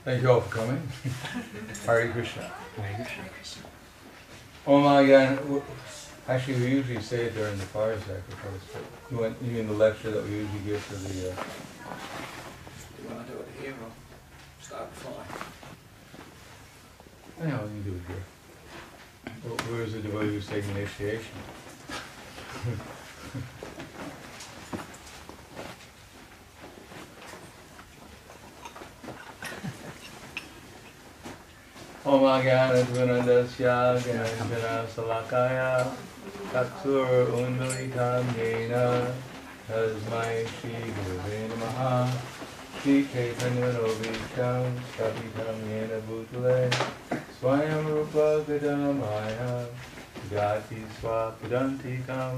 Thank you all for coming. Hare Krishna. Hare Krishna. Oh my God. Actually, we usually say it during the fire sacrifice, but you mean the lecture that we usually give to the... Do you want to do it here or start before? I know, you do it here. Well, where's the devotee who's taking initiation? Om Agyanadvanandasya Gyananjana Salakaya Tatsur Undalitam Yena Tasmai Shri Gurave Namaha Shri Chaitanya Novicham Savitam Yena Bhutale Swayam Rupa Gadamaya Gati Swapadantikam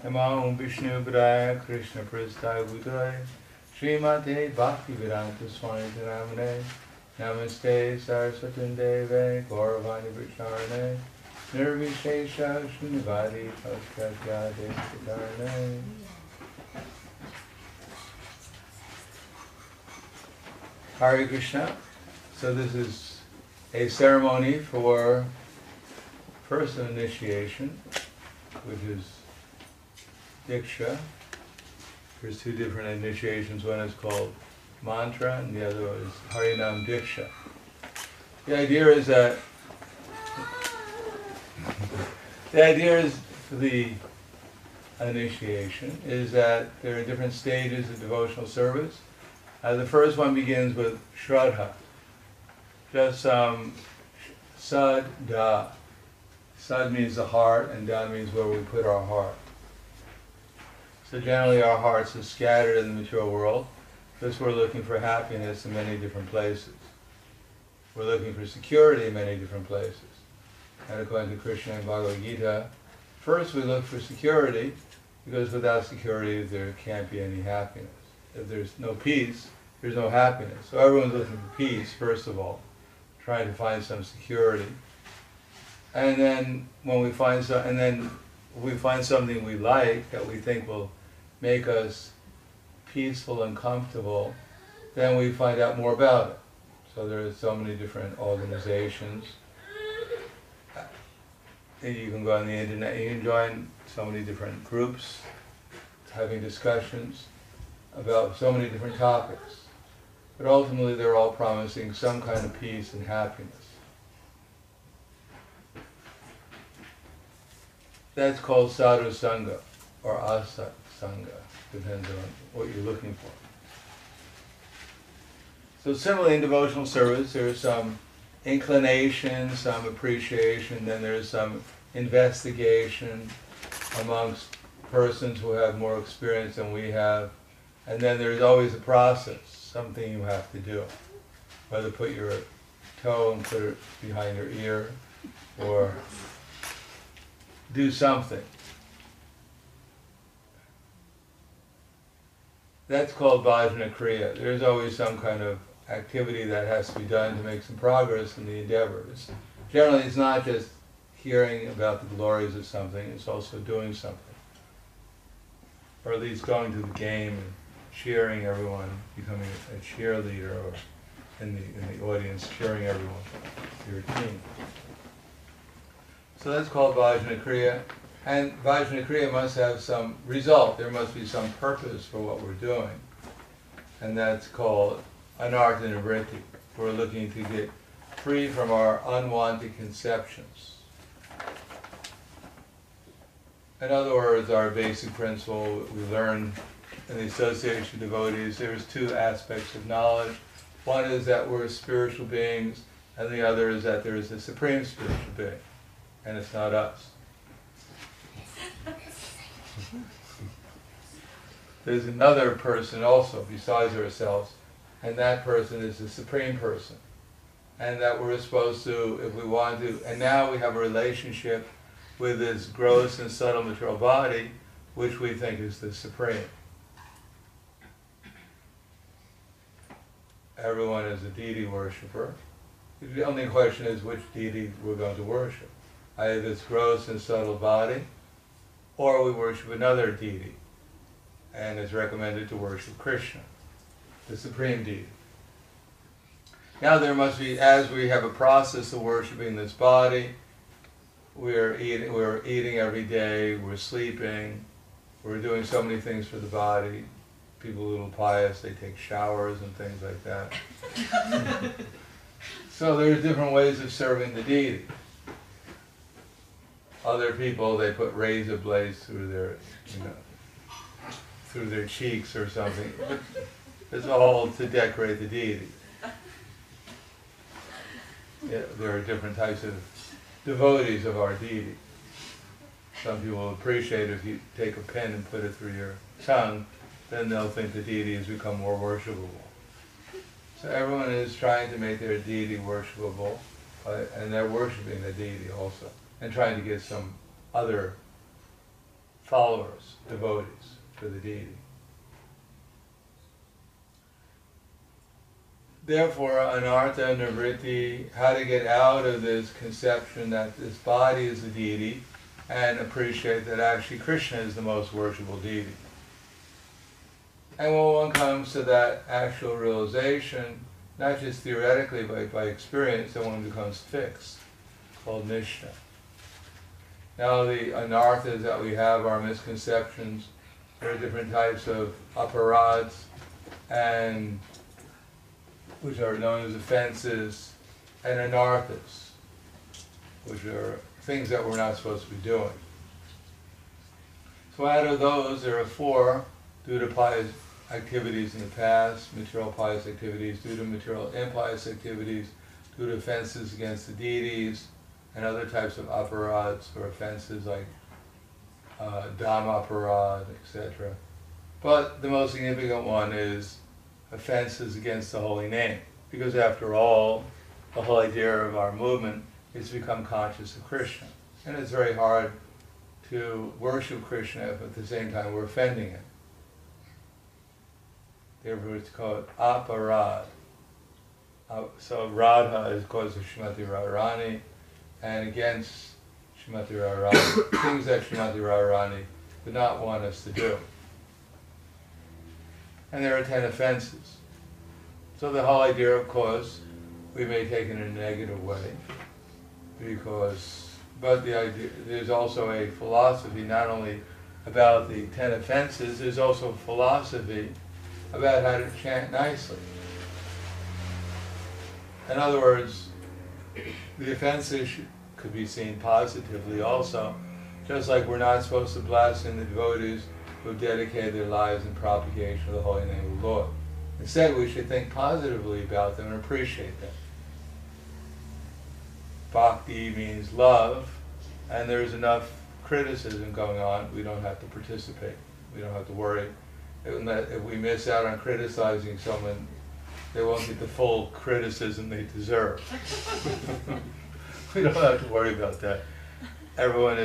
Namo Vishnu Padaya Krishna Prasthaya Bhutale Srimate Bhakti Vedanta Swami Dharamane Namaste Saraswati Deve Gauravani Vricharane Nirvishesha Shrunivadi Paskatya Desikarane. Hare Krishna. So this is a ceremony for person initiation, which is Diksha. There's two different initiations. One is called mantra, and the other is Harinam Diksha. The idea is that for the initiation is that there are different stages of devotional service. The first one begins with Shraddha, just Sad Da. Sad means the heart, and Da means where we put our heart. So generally our hearts are scattered in the material world, because we're looking for happiness in many different places. We're looking for security in many different places. And according to Krishna and Bhagavad Gita, first we look for security, because without security there can't be any happiness. If there's no peace, there's no happiness. So everyone's looking for peace, first of all, trying to find some security. And then when we find something we like, that we think will make us peaceful and comfortable, then we find out more about it. So there are so many different organizations. You can go on the internet, you can join so many different groups, having discussions about so many different topics. But ultimately they're all promising some kind of peace and happiness. That's called sadhu sangha, or asat sangha. Depends on what you're looking for. So similarly in devotional service, there's some inclination, some appreciation, then there's some investigation amongst persons who have more experience than we have, and then there's always a process, something you have to do. Whether put your toe and put it behind your ear, or do something. That's called Vajna Kriya. There's always some kind of activity that has to be done to make some progress in the endeavors. Generally, it's not just hearing about the glories of something, it's also doing something. Or at least going to the game and cheering everyone, becoming a cheerleader, or in the audience, cheering everyone, your team. So that's called Vajna Kriya. And Vajna Kriya must have some result. There must be some purpose for what we're doing. And that's called anartha nivritti. We're looking to get free from our unwanted conceptions. In other words, our basic principle we learn in the Association of Devotees, there's two aspects of knowledge. One is that we're spiritual beings, and the other is that there is a supreme spiritual being, and it's not us. There's another person also besides ourselves, and that person is the supreme person. And that we're supposed to, if we want to, and now we have a relationship with this gross and subtle material body, which we think is the supreme. Everyone is a deity worshipper. The only question is which deity we're going to worship. Either this gross and subtle body, or we worship another deity. And it's recommended to worship Krishna, the supreme deity. Now there must be, as we have a process of worshiping this body, we're eating every day, we're sleeping, we're doing so many things for the body. People a little pious, they take showers and things like that. So there's different ways of serving the deity. Other people, they put razor blades through their, through their cheeks or something. But it's all to decorate the deity. Yeah, there are different types of devotees of our deity. Some people will appreciate if you take a pen and put it through your tongue, then they'll think the deity has become more worshipable. So everyone is trying to make their deity worshipable, and they're worshiping the deity also, and trying to get some other followers, devotees, for the deity. Therefore, anartha nivritti, how to get out of this conception that this body is the deity, and appreciate that actually Krishna is the most worshipable deity. And when one comes to that actual realization, not just theoretically but by experience, then one becomes fixed, called nishta. Now the anarthas that we have are misconceptions. There are different types of aparads, and which are known as offenses, and anarthas, which are things that we're not supposed to be doing. So out of those, there are 4 due to pious activities in the past, material pious activities, due to material impious activities, due to offenses against the deities, and other types of aparads or offenses like dhamma-aparad, etc. But the most significant one is offenses against the holy name, because after all, the whole idea of our movement is to become conscious of Krishna. And it's very hard to worship Krishna if at the same time we're offending him. Therefore it's called aparad. So Radha is called Srimati Radharani, and against Srimati Radharani, things that Srimati Radharani would not want us to do. And there are 10 offenses. So the whole idea, of course, we may take it in a negative way, but the idea, there's also a philosophy not only about the 10 offenses, there's also a philosophy about how to chant nicely. In other words, the offenses could be seen positively also, just like we're not supposed to blaspheme the devotees who have dedicated their lives in propagation of the holy name of the Lord. Instead, we should think positively about them and appreciate them. Bhakti means love, and there's enough criticism going on, we don't have to participate. We don't have to worry. If we miss out on criticizing someone, they won't get the full criticism they deserve. We don't have to worry about that. Everyone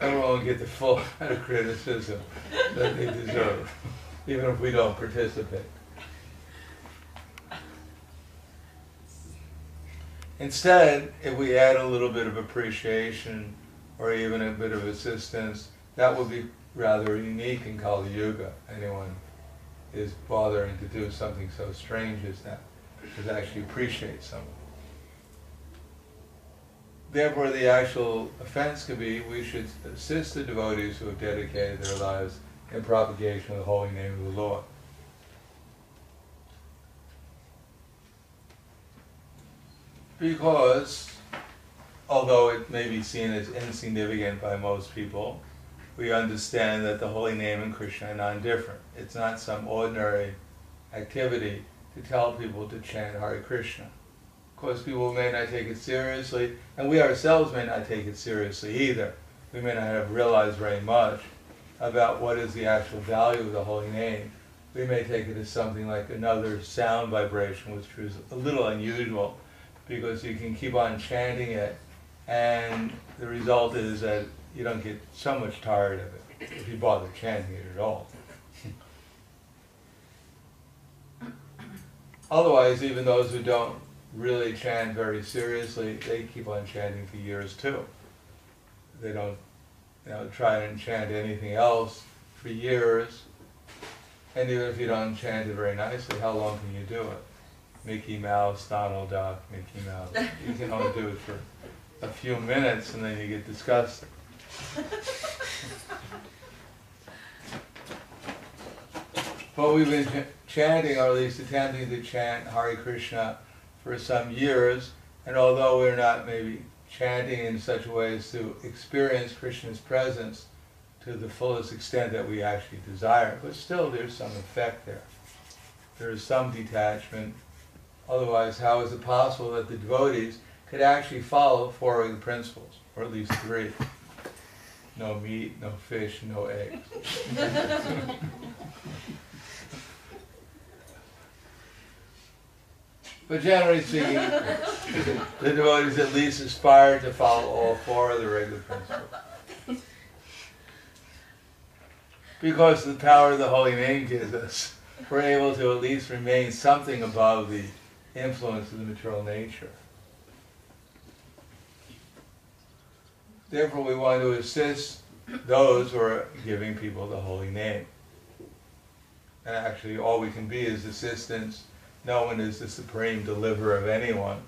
will get the full amount of criticism that they deserve, even if we don't participate. Instead, if we add a little bit of appreciation or even a bit of assistance, that would be rather unique in Kali Yuga. Anyone is bothering to do something so strange as that, to actually appreciate someone. Therefore, the actual offense could be, we should assist the devotees who have dedicated their lives in propagation of the holy name of the Lord. Because, although it may be seen as insignificant by most people, we understand that the holy name and Krishna are non-different. It's not some ordinary activity to tell people to chant Hare Krishna. Of course, people may not take it seriously, and we ourselves may not take it seriously either. We may not have realized very much about what is the actual value of the holy name. We may take it as something like another sound vibration, which is a little unusual, because you can keep on chanting it, and the result is that you don't get so much tired of it, if you bother chanting it at all. Otherwise, even those who don't really chant very seriously, they keep on chanting for years too. They don't try and chant anything else for years, and even if you don't chant it very nicely, how long can you do it? Mickey Mouse, Donald Duck, Mickey Mouse. You can only do it for a few minutes and then you get disgusted. But we've been chanting, or at least attempting to chant Hare Krishna for some years, and although we're not maybe chanting in such a way as to experience Krishna's presence to the fullest extent that we actually desire, but still there's some effect there. There is some detachment. Otherwise, how is it possible that the devotees could actually follow 4 of the principles, or at least 3? No meat, no fish, no eggs. But generally speaking, the devotees at least aspire to follow all 4 of the regular principles. Because of the power of the holy name gives us, we're able to at least remain something above the influence of the material nature. Therefore, we want to assist those who are giving people the holy name. And actually, all we can be is assistants. No one is the supreme deliverer of anyone.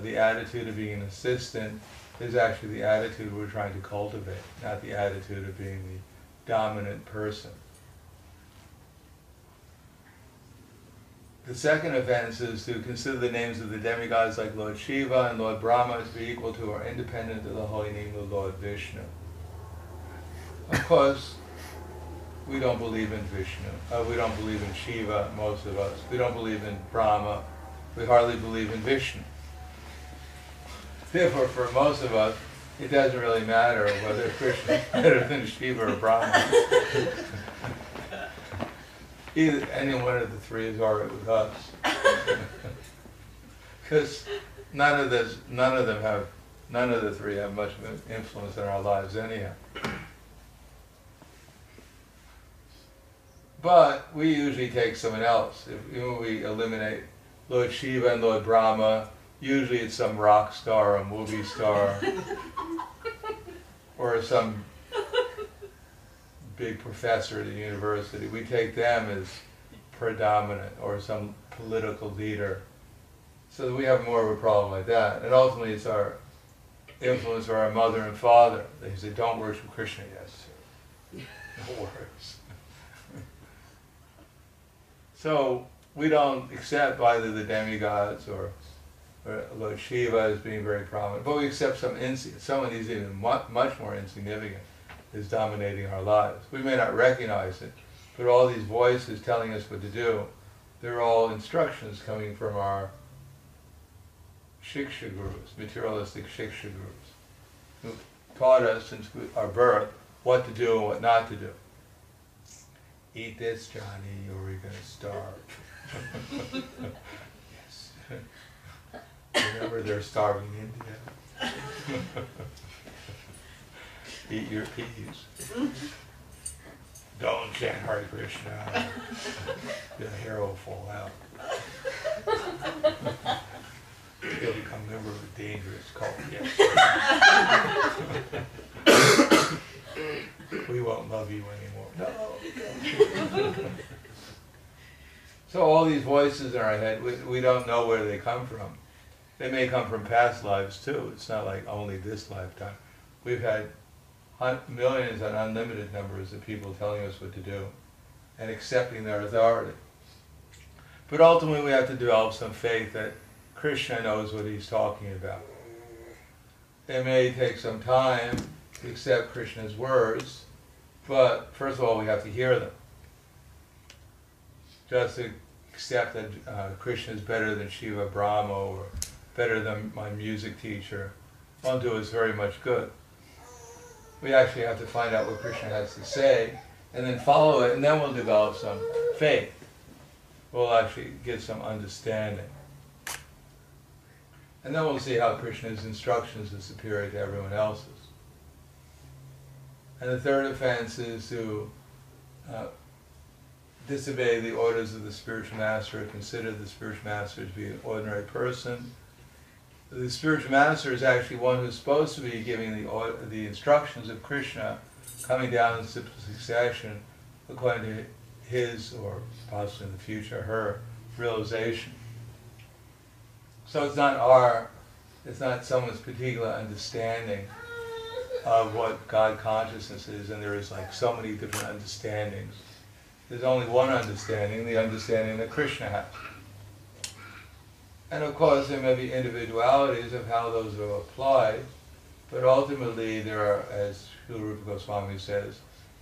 The attitude of being an assistant is actually the attitude we're trying to cultivate, not the attitude of being the dominant person. The second offense is to consider the names of the demigods like Lord Shiva and Lord Brahma to be equal to or independent of the holy name of Lord Vishnu. Of course, we don't believe in Vishnu. We don't believe in Shiva, most of us. We don't believe in Brahma. We hardly believe in Vishnu. Therefore, for most of us, it doesn't really matter whether Krishna is better than Shiva or Brahma. Either, any one of the 3 is alright with us. Because none of the 3 have much of an influence in our lives anyhow. But we usually take someone else. When we eliminate Lord Shiva and Lord Brahma, usually it's some rock star, a movie star, or some big professor at a university. We take them as predominant, or some political leader. So that we have more of a problem like that. And ultimately it's our influence of our mother and father. They say, don't worship Krishna. Yes, no worries. So we don't accept either the demigods or Lord Shiva as being very prominent, but we accept someone who's even much more insignificant is dominating our lives. We may not recognize it, but all these voices telling us what to do, they're all instructions coming from our Shiksha gurus, materialistic Shiksha gurus, who taught us since our birth what to do and what not to do. Eat this, Johnny, or you're going to starve. Yes. Remember, they're starving India. Eat your peas. Don't chant Hare Krishna. Your hair will fall out. You'll become a member of a dangerous cult. Yes. We won't love you anymore. No. So all these voices in our head, we don't know where they come from. They may come from past lives too. It's not like only this lifetime. We've had millions and unlimited numbers of people telling us what to do and accepting their authority. But ultimately we have to develop some faith that Krishna knows what he's talking about. It may take some time to accept Krishna's words, but first of all we have to hear them. Just to accept that Krishna is better than Shiva, Brahma, or better than my music teacher won't do us very much good. We actually have to find out what Krishna has to say and then follow it, and then we'll develop some faith. We'll actually get some understanding. And then we'll see how Krishna's instructions are superior to everyone else's. And the third offense is to disobey the orders of the spiritual master, consider the spiritual master to be an ordinary person. The spiritual master is actually one who's supposed to be giving the instructions of Krishna, coming down in simple succession according to his, or possibly in the future, her realization. So it's not someone's particular understanding of what God consciousness is, and there is like so many different understandings. There's only one understanding, the understanding that Krishna has. And of course there may be individualities of how those are applied, but ultimately there are, as Srila Rupa Goswami says,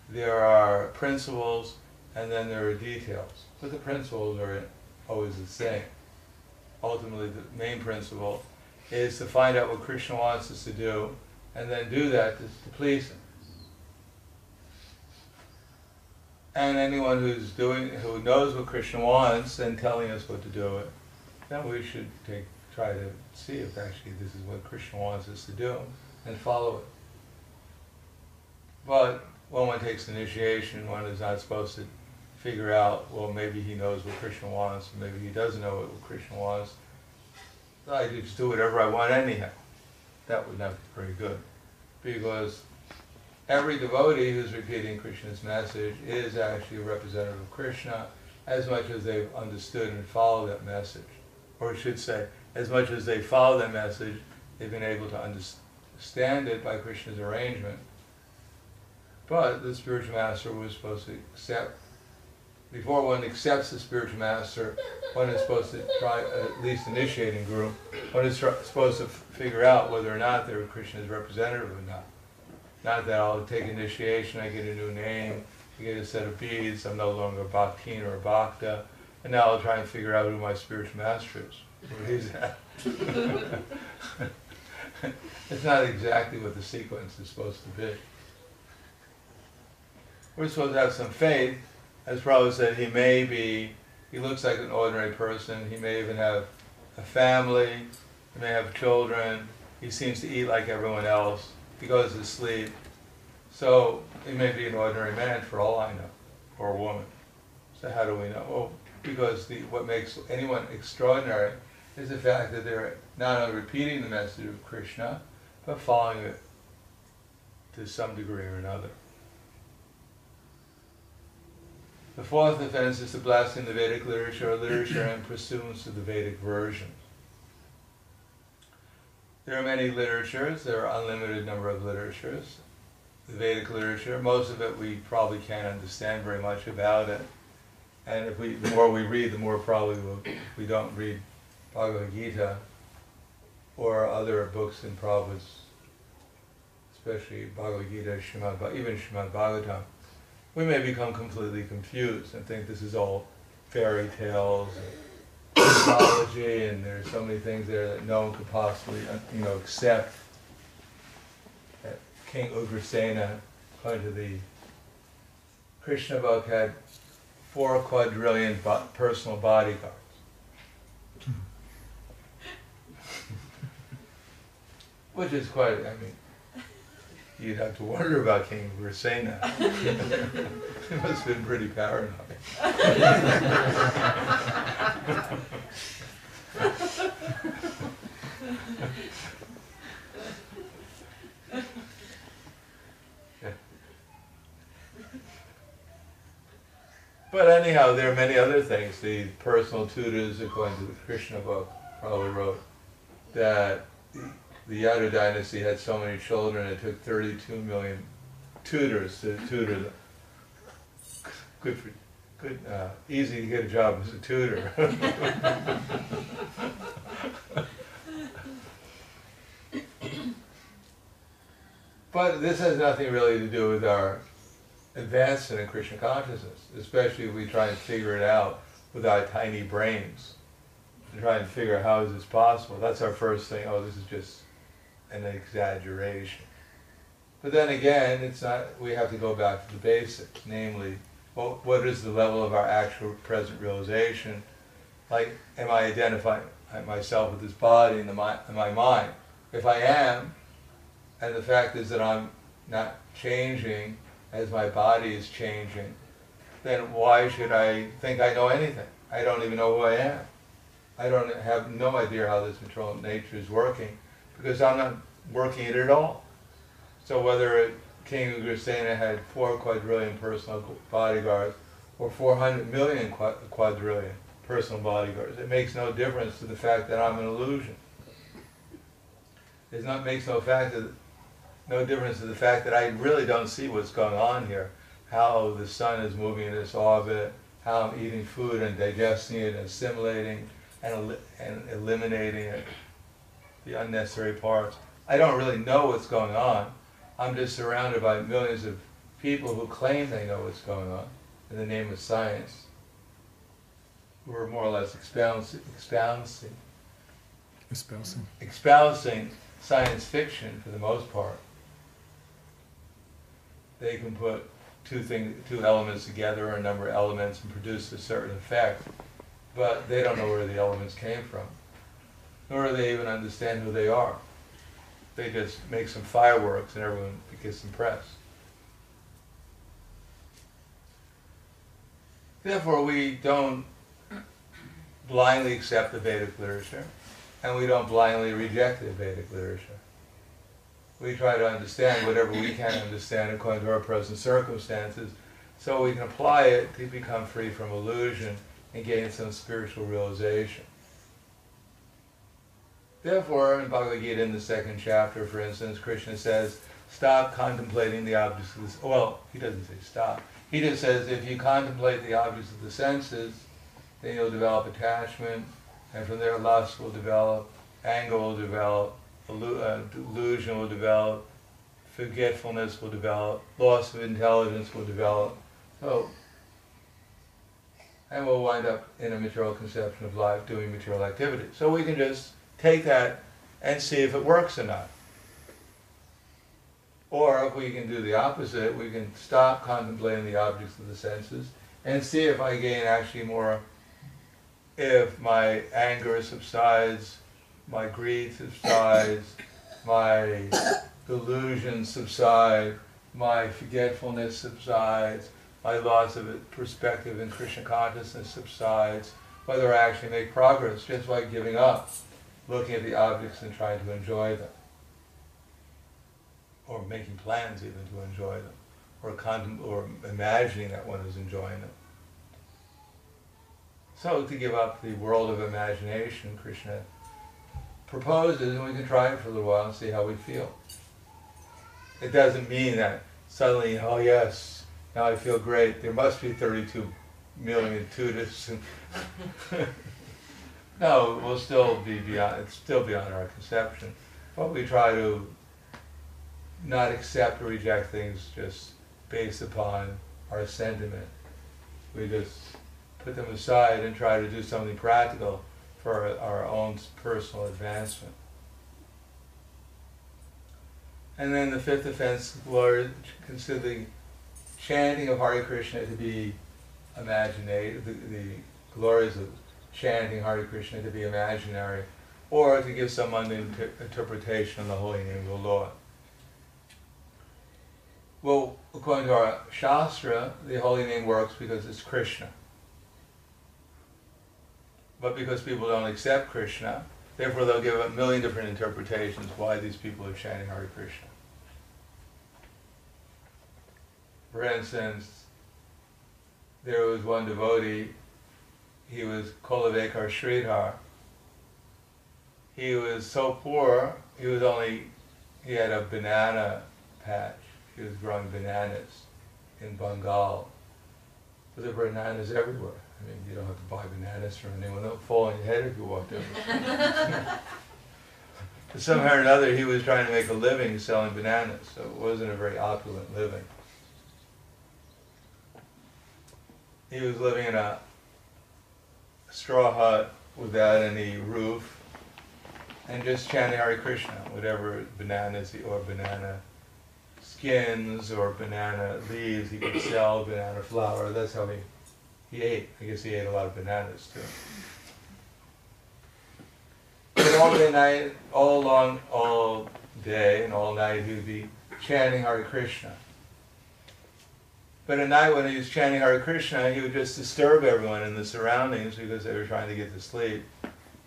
there are principles and then there are details. But the principles are always the same. Ultimately the main principle is to find out what Krishna wants us to do and then do that to please him. And anyone who knows what Krishna wants and telling us what to do it, then we should try to see if actually this is what Krishna wants us to do and follow it. But when one takes initiation, one is not supposed to figure out, well, maybe he knows what Krishna wants, maybe he doesn't know what Krishna wants. I just do whatever I want anyhow. That would not be very good. Because every devotee who's repeating Krishna's message is actually a representative of Krishna, as much as they've understood and followed that message. Or I should say, as much as they follow that message, they've been able to understand it by Krishna's arrangement. But the spiritual master was supposed to accept, before one accepts the spiritual master, one is supposed to try, at least initiating guru, one is supposed to figure out whether or not they're Krishna's representative or not. Not that I'll take initiation, I get a new name, I get a set of beads, I'm no longer a bhaktin or a bhakta, and now I'll try and figure out who my spiritual master is, where he's at. It's not exactly what the sequence is supposed to be. We're supposed to have some faith. As Prabhupada said, he looks like an ordinary person, he may even have a family, he may have children, he seems to eat like everyone else, he goes to sleep. So he may be an ordinary man for all I know, or a woman. So how do we know? Well, because what makes anyone extraordinary is the fact that they're not only repeating the message of Krishna, but following it to some degree or another. The fourth offense is to blaspheme the Vedic literature or literature in pursuance of the Vedic version. There are many literatures, there are unlimited number of literatures. The Vedic literature, most of it we probably can't understand very much about it. And the more we read, the more probably we don't read Bhagavad Gita or other books in Prabhupada's, especially Bhagavad Gita, even Srimad Bhagavatam. We may become completely confused and think this is all fairy tales and mythology, and there's so many things there that no one could possibly, accept. That King Ugrasena, according to the Krishna book, had 4 quadrillion personal bodyguards. Which is quite, you'd have to wonder about King Ugrasena. He must have been pretty paranoid. But anyhow, there are many other things. The personal tutors, according to the Krishna book, probably wrote that the Yadu dynasty had so many children, it took 32 million tutors to tutor them. Easy to get a job as a tutor. But this has nothing really to do with our advancement in Krishna consciousness, especially if we try and figure it out with our tiny brains and try and figure out how is this possible. That's our first thing, oh, this is just an exaggeration. But then again, it's not, we have to go back to the basics, namely, what is the level of our actual present realization? Like, am I identifying myself with this body and my mind? If I am, and the fact is that I'm not changing as my body is changing, then why should I think I know anything? I don't even know who I am. I have no idea how this control nature is working, because I'm not working it at all. So whether King Ugrasena had 4 quadrillion personal bodyguards, or 400 million quadrillion personal bodyguards. It makes no difference to the fact that I'm an illusion. It makes no difference to the fact that I really don't see what's going on here. How the sun is moving in its orbit, how I'm eating food and digesting it, and assimilating and eliminating it, the unnecessary parts. I don't really know what's going on. I'm just surrounded by millions of people who claim they know what's going on in the name of science, who are more or less espousing science fiction for the most part. They can put two elements together, or a number of elements, and produce a certain effect, but they don't know where the elements came from, nor do they even understand who they are. They just make some fireworks and everyone gets impressed. Therefore, we don't blindly accept the Vedic literature, and we don't blindly reject the Vedic literature. We try to understand whatever we can understand according to our present circumstances, so we can apply it to become free from illusion and gain some spiritual realization. Therefore, in Bhagavad Gita, in the 2nd chapter, for instance, Krishna says, stop contemplating the objects of the... Well, he doesn't say stop. He just says, if you contemplate the objects of the senses, then you'll develop attachment, and from there lust will develop, anger will develop, delusion will develop, forgetfulness will develop, loss of intelligence will develop. And we'll wind up in a material conception of life doing material activity. So we can just take that and see if it works or not. Or if we can do the opposite, we can stop contemplating the objects of the senses and see if I gain actually more, if my anger subsides, my greed subsides, my delusion subside, my forgetfulness subsides, my loss of perspective in Krishna consciousness subsides, whether I actually make progress just by giving up, looking at the objects and trying to enjoy them, or making plans even to enjoy them, or imagining that one is enjoying them. So to give up the world of imagination, Krishna proposes, and we can try it for a little while and see how we feel. It doesn't mean that suddenly, oh yes, now I feel great, there must be 32 million tutus. No, we'll still be beyond, it's still beyond our conception. But we try to not accept or reject things just based upon our sentiment. We just put them aside and try to do something practical for our own personal advancement. And then the 5th offense, Lord, consider the chanting of Hare Krishna to be imaginary, the glories of chanting Hare Krishna to be imaginary, or to give some interpretation of the holy name of the Lord. Well, according to our Shastra, the holy name works because it's Krishna. But because people don't accept Krishna, therefore they'll give a million different interpretations why these people are chanting Hare Krishna. For instance, there was one devotee, he was Kolavekar Sridhar. He was so poor, he had a banana patch. He was growing bananas in Bengal. But there were bananas everywhere. I mean, you don't have to buy bananas from anyone. They'll fall on your head if you walked over. But somehow or another, he was trying to make a living selling bananas, so it wasn't a very opulent living. He was living in a straw hut without any roof, and just chanting Hare Krishna, whatever bananas or banana skins or banana leaves he could sell, banana flour. That's how he ate. I guess he ate a lot of bananas too. But all day and all night he would be chanting Hare Krishna. But at night when he was chanting Hare Krishna, he would just disturb everyone in the surroundings because they were trying to get to sleep.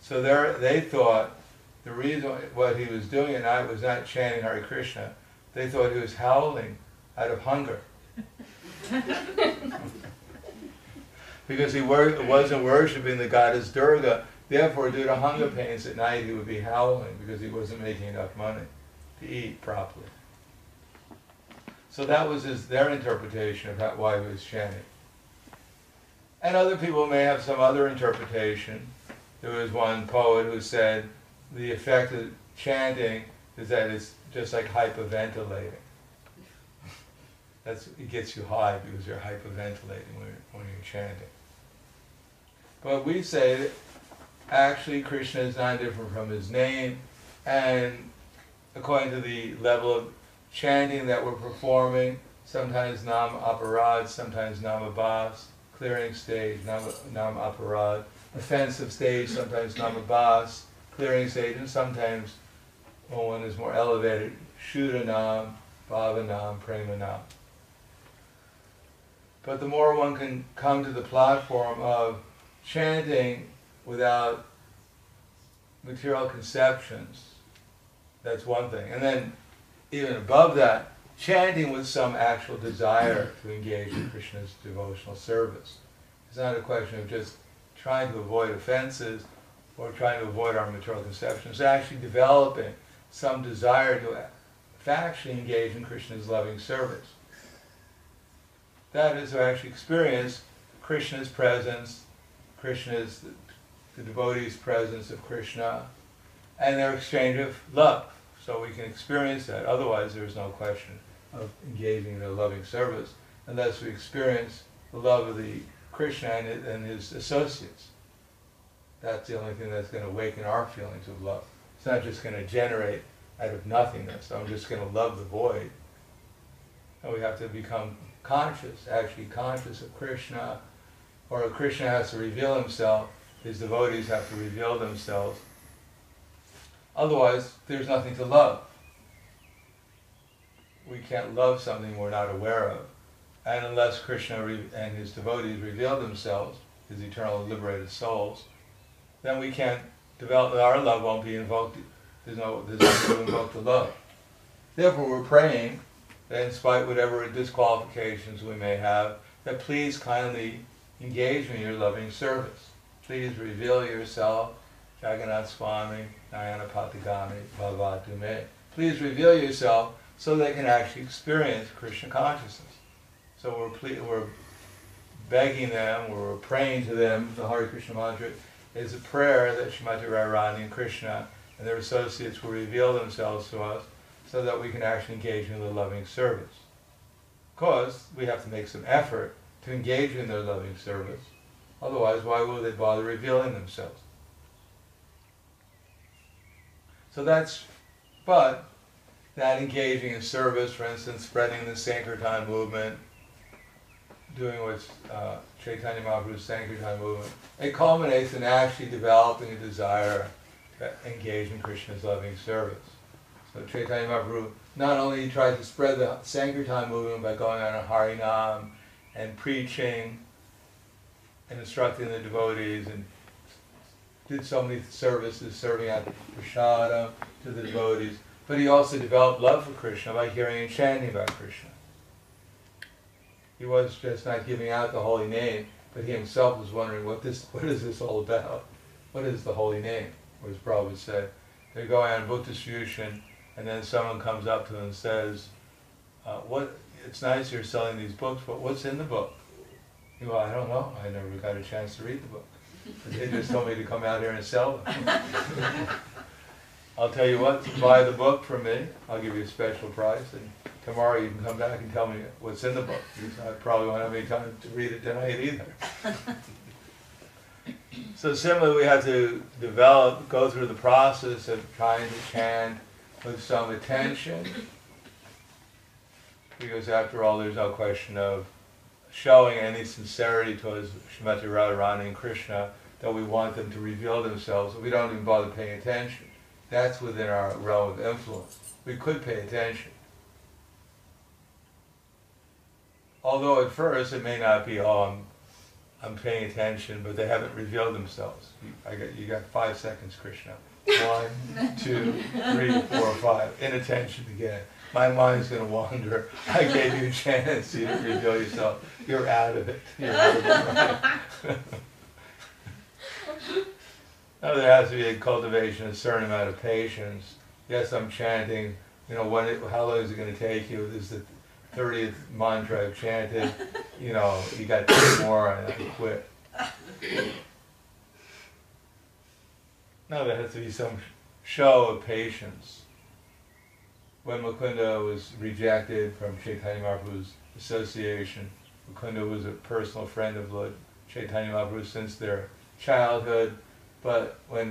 So they thought the reason what he was doing at night was not chanting Hare Krishna. They thought he was howling out of hunger. because he wasn't worshipping the goddess Durga. Therefore, due to hunger pains at night, he would be howling because he wasn't making enough money to eat properly. So that was their interpretation of why he was chanting. And other people may have some other interpretation. There was one poet who said the effect of chanting is that it's just like hyperventilating. It gets you high because you're hyperventilating when you're chanting. But we say that actually Krishna is not different from his name, and according to the level of chanting that we're performing, sometimes nam aparad, sometimes nam abas, clearing stage, nam aparad, offensive stage, sometimes nam abas, clearing stage, and sometimes when one is more elevated, shuddhanam, bhavanam, premanam. But the more one can come to the platform of chanting without material conceptions, that's one thing. And then even above that, chanting with some actual desire to engage in Krishna's devotional service. It's not a question of just trying to avoid offenses or trying to avoid our material conceptions. It's actually developing some desire to actually engage in Krishna's loving service. That is to actually experience Krishna's presence, the devotees' presence of Krishna, and their exchange of love. So we can experience that. Otherwise, there's no question of engaging in a loving service unless we experience the love of the Krishna and his associates. That's the only thing that's going to awaken our feelings of love. It's not just going to generate out of nothingness. I'm just going to love the void. And we have to become conscious, actually conscious of Krishna, or Krishna has to reveal himself, his devotees have to reveal themselves. Otherwise, there's nothing to love. We can't love something we're not aware of. And unless Krishna and his devotees reveal themselves, his eternal liberated souls, then we can't develop, our love won't be invoked. There's nothing to invoke the love. Therefore, we're praying that in spite of whatever disqualifications we may have, that please kindly engage in your loving service. Please reveal yourself, Jagannath Swami, Nayana Patagami, Bhavatu Me. Please reveal yourself so they can actually experience Krishna consciousness. So we're begging them, we're praying to them. The Hare Krishna mantra is a prayer that Srimati Radharani and Krishna and their associates will reveal themselves to us so that we can actually engage in the loving service. Of course, we have to make some effort to engage in their loving service. Otherwise, why would they bother revealing themselves? So but that engaging in service, for instance, spreading the Sankirtan movement, doing what's Chaitanya Mahaprabhu's Sankirtan movement, it culminates in actually developing a desire to engage in Krishna's loving service. So Chaitanya Mahaprabhu not only tried to spread the Sankirtan movement by going on a Harinam and preaching and instructing the devotees and did so many services, serving out prasadam to the devotees, but he also developed love for Krishna by hearing and chanting about Krishna. He was just not giving out the holy name, but he himself was wondering, what is this all about? What is the holy name? Or as Prabhupada said, they're going on book distribution, and then someone comes up to him and says, it's nice you're selling these books, but what's in the book? He goes, I don't know, I never got a chance to read the book. They just told me to come out here and sell them. I'll tell you what, buy the book from me, I'll give you a special price, and tomorrow you can come back and tell me what's in the book. I probably won't have any time to read it tonight either. So similarly, we have to go through the process of trying to chant with some attention, because after all, there's no question of showing any sincerity towards Srimati Radharani and Krishna, that we want them to reveal themselves, we don't even bother paying attention. That's within our realm of influence. We could pay attention. Although at first it may not be, I'm paying attention, but they haven't revealed themselves. You got 5 seconds, Krishna. 1, 2, 3, 4, 5. Inattention again. My mind's going to wander. I gave you a chance. You didn't reveal yourself. You're out of it. You're out of it. Now there has to be a cultivation, a certain amount of patience. Yes, I'm chanting. You know, how long is it going to take you? This is the 30th mantra I've chanted. You know, you got 2 more and I quit. No, there has to be some show of patience. When Mukunda was rejected from Chaitanya Mahaprabhu's association, Mukunda was a personal friend of Lord Chaitanya Mahaprabhu since their childhood, but when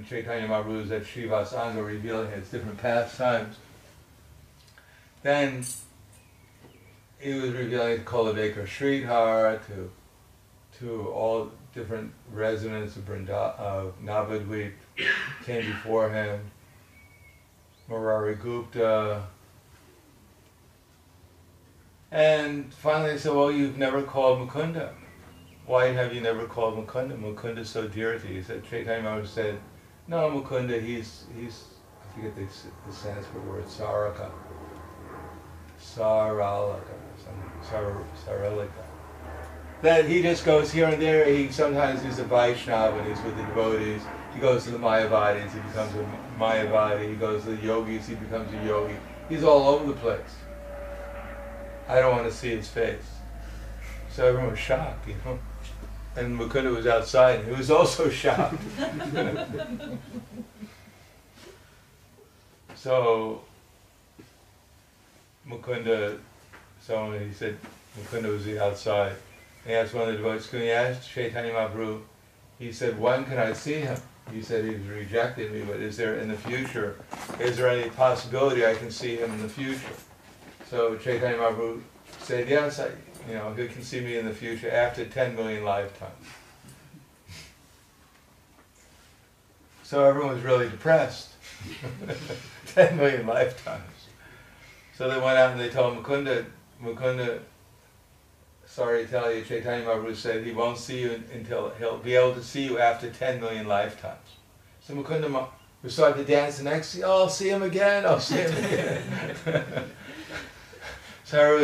Chaitanya Mahaprabhu was at Srivasanga revealing his different pastimes, then he was revealing to Kulavika Sridhar, to all different residents of Navadvip came before him, Murari Gupta, and finally they said, well, you've never called Mukunda. Why have you never called Mukunda? Mukunda's so dear to you. He said, Chaitanya Mahaprabhu said, no, Mukunda, he's I forget the Sanskrit word, Saralaka, Saralika. That he just goes here and there. Sometimes he's a Vaishnava and he's with the devotees. He goes to the Mayavadis, he becomes a Mayavadi. He goes to the yogis, he becomes a yogi. He's all over the place. I don't want to see his face. So everyone was shocked, you know. And Mukunda was outside and he was also shocked. So Mukunda, he said, Mukunda was outside. He asked one of the devotees, can you ask Chaitanya Mahaprabhu? He said, when can I see him? He said he's rejected me, but is there in the future, is there any possibility I can see him in the future? So Chaitanya Mahaprabhu said, yes, he can see me in the future after 10 million lifetimes. So everyone was really depressed. 10 million lifetimes. So they went out and they told Mukunda, sorry to tell you, Chaitanya Mahaprabhu said he won't see you until he'll be able to see you after 10 million lifetimes. So Mukunda started to dance the next day, I'll see him again, I'll see him again. So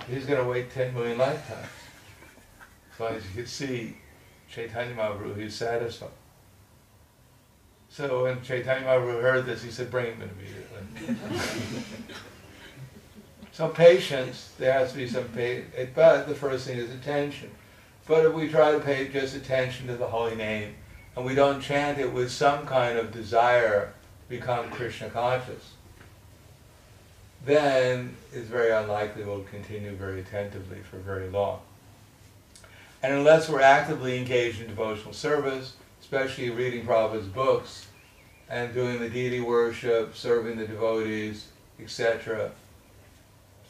he's going to wait 10 million lifetimes. So as you could see, Chaitanya Mahaprabhu, he's satisfied. So when Chaitanya Mahaprabhu heard this, he said, bring him in immediately. So patience, there has to be some patience, but the first thing is attention. But if we try to pay just attention to the holy name, and we don't chant it with some kind of desire to become Krishna conscious, then it's very unlikely we'll continue very attentively for very long. And unless we're actively engaged in devotional service, especially reading Prabhupada's books, and doing the deity worship, serving the devotees, etc.,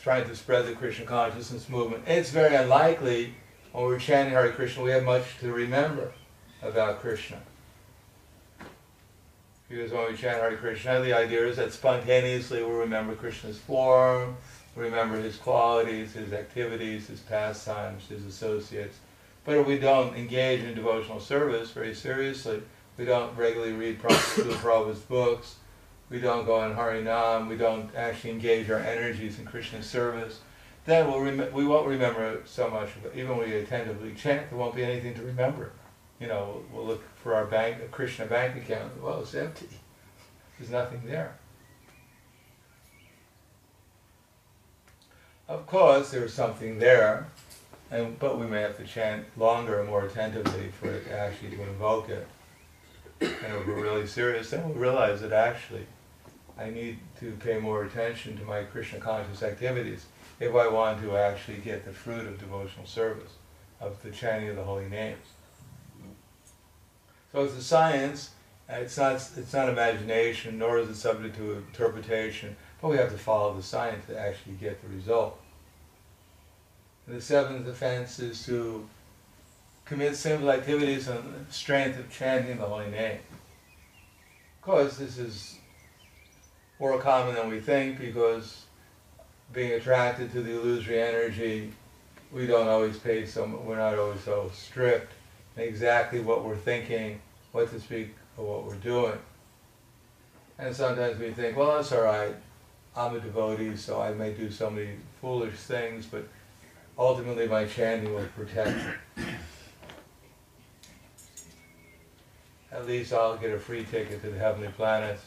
trying to spread the Krishna consciousness movement, it's very unlikely when we're chanting Hare Krishna we have much to remember about Krishna. Because when we chant Hare Krishna, the idea is that spontaneously we'll remember Krishna's form, remember his qualities, his activities, his pastimes, his associates. But if we don't engage in devotional service very seriously, we don't regularly read Prabhupada's books, we don't go on Harinam, we don't actually engage our energies in Krishna's service, then we won't remember so much of it. Even when we attentively chant, there won't be anything to remember. We'll look for our Krishna bank account. Well, it's empty. There's nothing there. Of course, there's something there, but we may have to chant longer and more attentively for it actually to invoke it. And if we're really serious, then we'll realize that actually I need to pay more attention to my Krishna conscious activities if I want to actually get the fruit of devotional service, of the chanting of the holy names. So it's a science, it's not imagination, nor is it subject to interpretation, but we have to follow the science to actually get the result. And the seventh offense is to commit sinful activities on the strength of chanting the holy name. Of course, this is more common than we think, because being attracted to the illusory energy, we don't always pay we're not always so strict in exactly what we're thinking, what to speak, or what we're doing. And sometimes we think, well, that's all right, I'm a devotee, so I may do so many foolish things, but ultimately my chanting will protect me. At least I'll get a free ticket to the heavenly planets,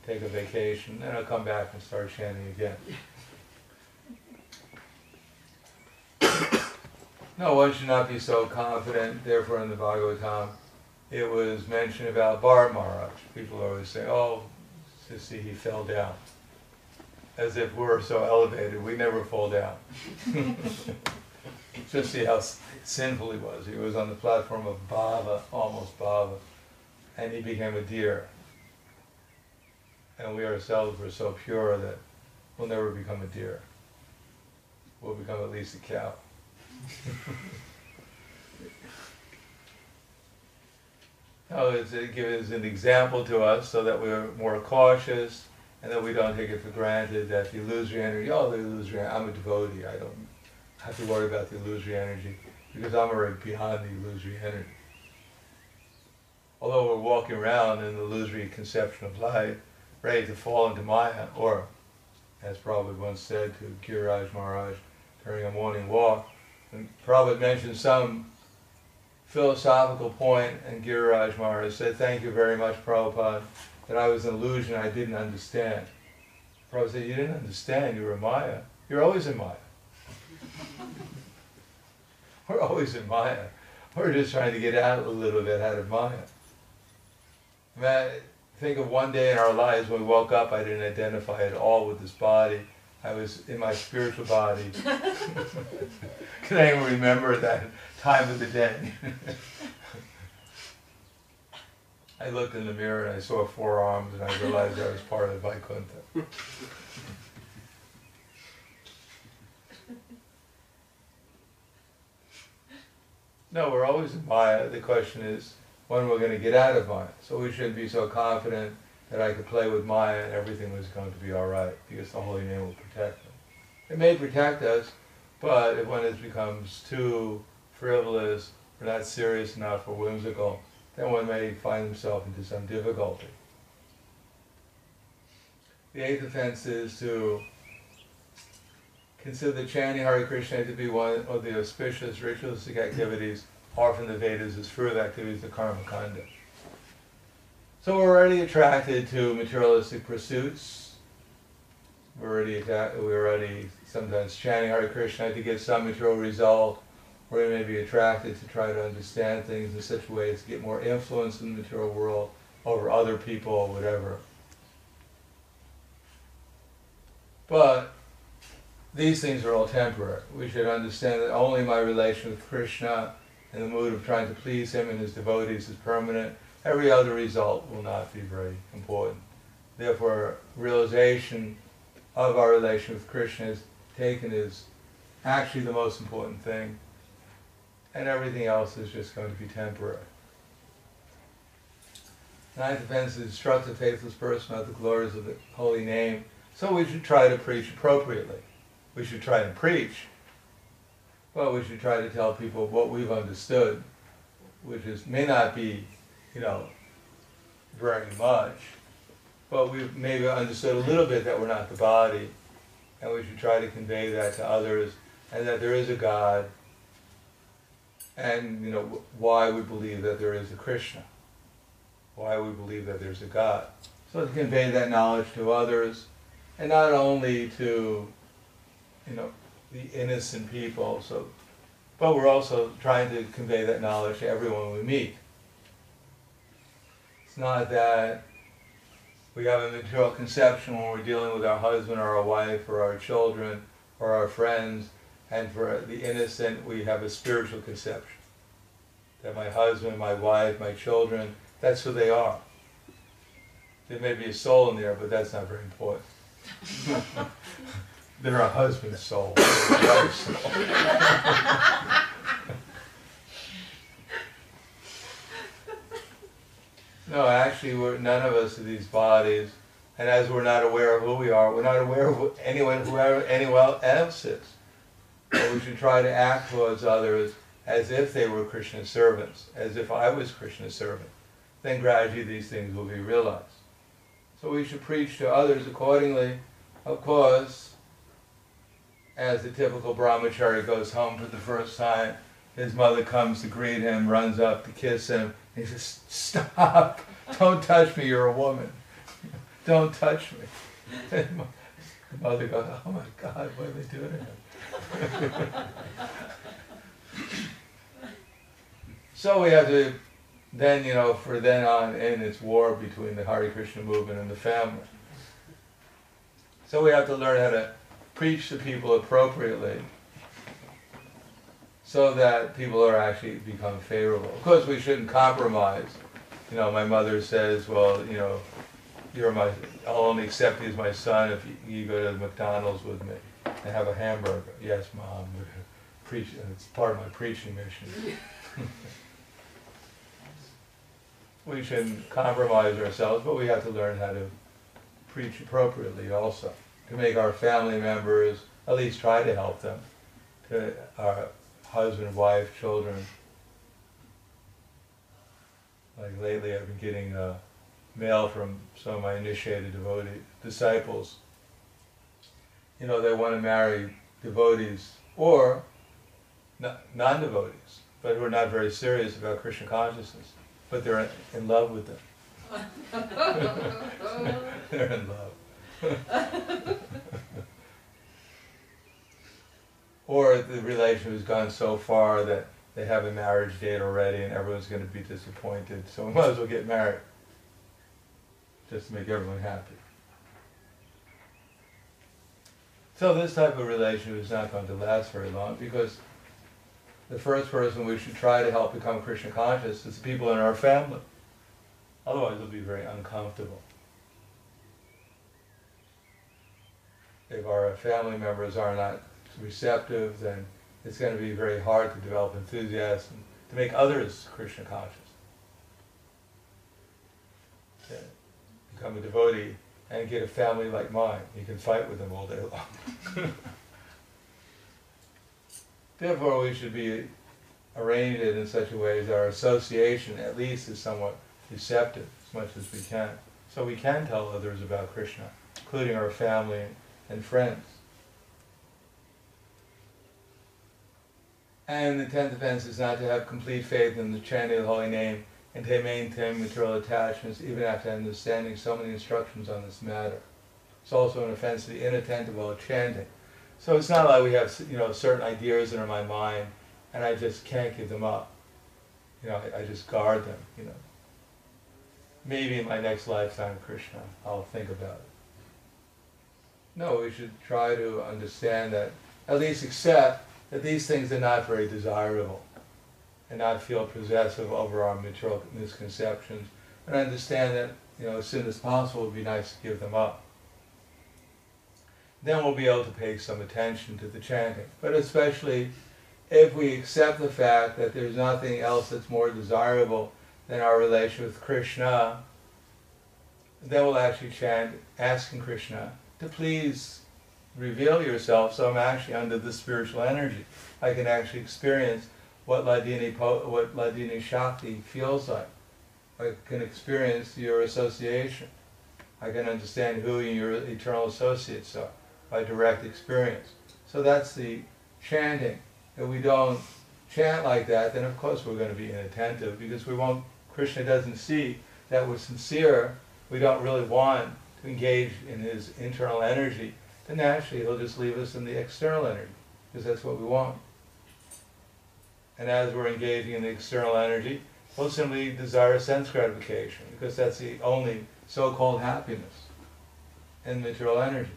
take a vacation, then I'll come back and start chanting again. No, one should not be so confident. Therefore, in the Bhagavatam, it was mentioned about Bharat Maharaj. People always say, oh, to see he fell down. As if we're so elevated, we never fall down. Just see how sinful he was. He was on the platform of bhava, almost bhava, and he became a deer. And we ourselves were so pure that we'll never become a deer. We'll become at least a cow. No, it gives an example to us so that we're more cautious and that we don't take it for granted that the illusory energy, oh, the illusory energy, I'm a devotee, I don't have to worry about the illusory energy because I'm already beyond the illusory energy. Although we're walking around in the illusory conception of life, ready to fall into Maya, or, as Prabhupada once said to Giriraj Maharaj during a morning walk, and Prabhupada mentioned some philosophical point, and Giriraj Maharaj said, thank you very much, Prabhupada, that I was an illusion I didn't understand. Prabhupada said, you didn't understand, you were Maya. You're always in Maya. We're always in Maya. We're just trying to get out a little bit out of Maya. Man, think of one day in our lives when we woke up, I didn't identify at all with this body. I was in my spiritual body. Can anyone remember that time of the day? I looked in the mirror and I saw 4 arms and I realized I was part of Vaikuntha. No, we're always in Maya. The question is when we're going to get out of Maya. So we shouldn't be so confident that I could play with Maya and everything was going to be all right because the Holy Name will protect them. It may protect us, but when it becomes too frivolous or not serious enough or whimsical, then one may find himself into some difficulty. The 8th offense is to consider chanting Hare Krishna to be one of the auspicious ritualistic activities offered in the Vedas as fruit of activities of karma kanda. So we're already attracted to materialistic pursuits. We're already sometimes chanting Hare Krishna to get some material result, or we may be attracted to try to understand things in such a way as to get more influence in the material world over other people or whatever. But these things are all temporary. We should understand that only my relation with Krishna and the mood of trying to please him and his devotees is permanent. Every other result will not be very important. Therefore, realization of our relation with Krishna is taken as actually the most important thing, and everything else is just going to be temporary. 9th offense is instruct the faithless person about the glories of the holy name. So we should try to preach appropriately. We should try to preach, but we should try to tell people what we've understood, which may not be, very much, but we've maybe understood a little bit that we're not the body, and we should try to convey that to others, and that there is a God, and why we believe that there is a Krishna, why we believe that there's a God. So to convey that knowledge to others, and not only to the innocent people, but we're also trying to convey that knowledge to everyone we meet. It's not that we have a material conception when we're dealing with our husband or our wife or our children or our friends, and for the innocent we have a spiritual conception. That my husband, my wife, my children, that's who they are. There may be a soul in there, but that's not very important. They're a husband's soul, a wife's soul. No, actually, none of us are these bodies, and as we're not aware of who we are, we're not aware of anyone else is. But we should try to act towards others as if they were Krishna's servants, as if I was Krishna's servant. Then gradually these things will be realized. So we should preach to others accordingly. Of course, as the typical brahmachari goes home for the first time, his mother comes to greet him, runs up to kiss him, and he says, "Stop! Don't touch me, you're a woman. Don't touch me." And the mother goes, "Oh my God, what are they doing to him?" So we have to then, for then on in, it's war between the Hare Krishna movement and the family. So we have to learn how to preach to people appropriately so that people are actually become favorable. Of course, we shouldn't compromise. My mother says, "Well, I'll only accept you as my son if you go to the McDonald's with me and have a hamburger." "Yes, Mom, it's part of my preaching mission." We shouldn't compromise ourselves, but we have to learn how to preach appropriately also, to make our family members, at least try to help them, to our husband, wife, children. Like lately I've been getting mail from some of my initiated devotee disciples. They want to marry devotees or non-devotees, but who are not very serious about Krishna consciousness, but they're in love with them. They're in love. Or the relation has gone so far that they have a marriage date already and everyone's going to be disappointed, so we might as well get married, just to make everyone happy. So this type of relationship is not going to last very long, because the first person we should try to help become Krishna conscious is the people in our family. Otherwise it'll be very uncomfortable. If our family members are not receptive, then it's going to be very hard to develop enthusiasm to make others Krishna conscious. To become a devotee and get a family like mine. You can fight with them all day long. Therefore, we should be arranged in such a way that our association at least is somewhat receptive as much as we can. So we can tell others about Krishna, including our family and friends. And the 10th offense is not to have complete faith in the chanting of the holy name and to maintain material attachments even after understanding so many instructions on this matter. It's also an offense to be inattentive while chanting. So it's not like we have certain ideas that are in my mind and I just can't give them up. I just guard them. Maybe in my next lifetime, Krishna, I'll think about it. No, we should try to understand that, at least accept that these things are not very desirable, and not feel possessive over our material misconceptions, and understand that as soon as possible it would be nice to give them up. Then we'll be able to pay some attention to the chanting. But especially if we accept the fact that there's nothing else that's more desirable than our relation with Krishna, then we'll actually chant asking Krishna to please reveal yourself so I'm actually under the spiritual energy. I can actually experience what Ladini Shakti feels like. I can experience your association. I can understand who your eternal associates are by direct experience. So that's the chanting. If we don't chant like that, then of course we're going to be inattentive, because Krishna doesn't see that we're sincere. We don't really want to engage in his internal energy. Then naturally he'll just leave us in the external energy, because that's what we want. And as we're engaging in the external energy, we'll simply desire sense gratification, because that's the only so-called happiness in material energy.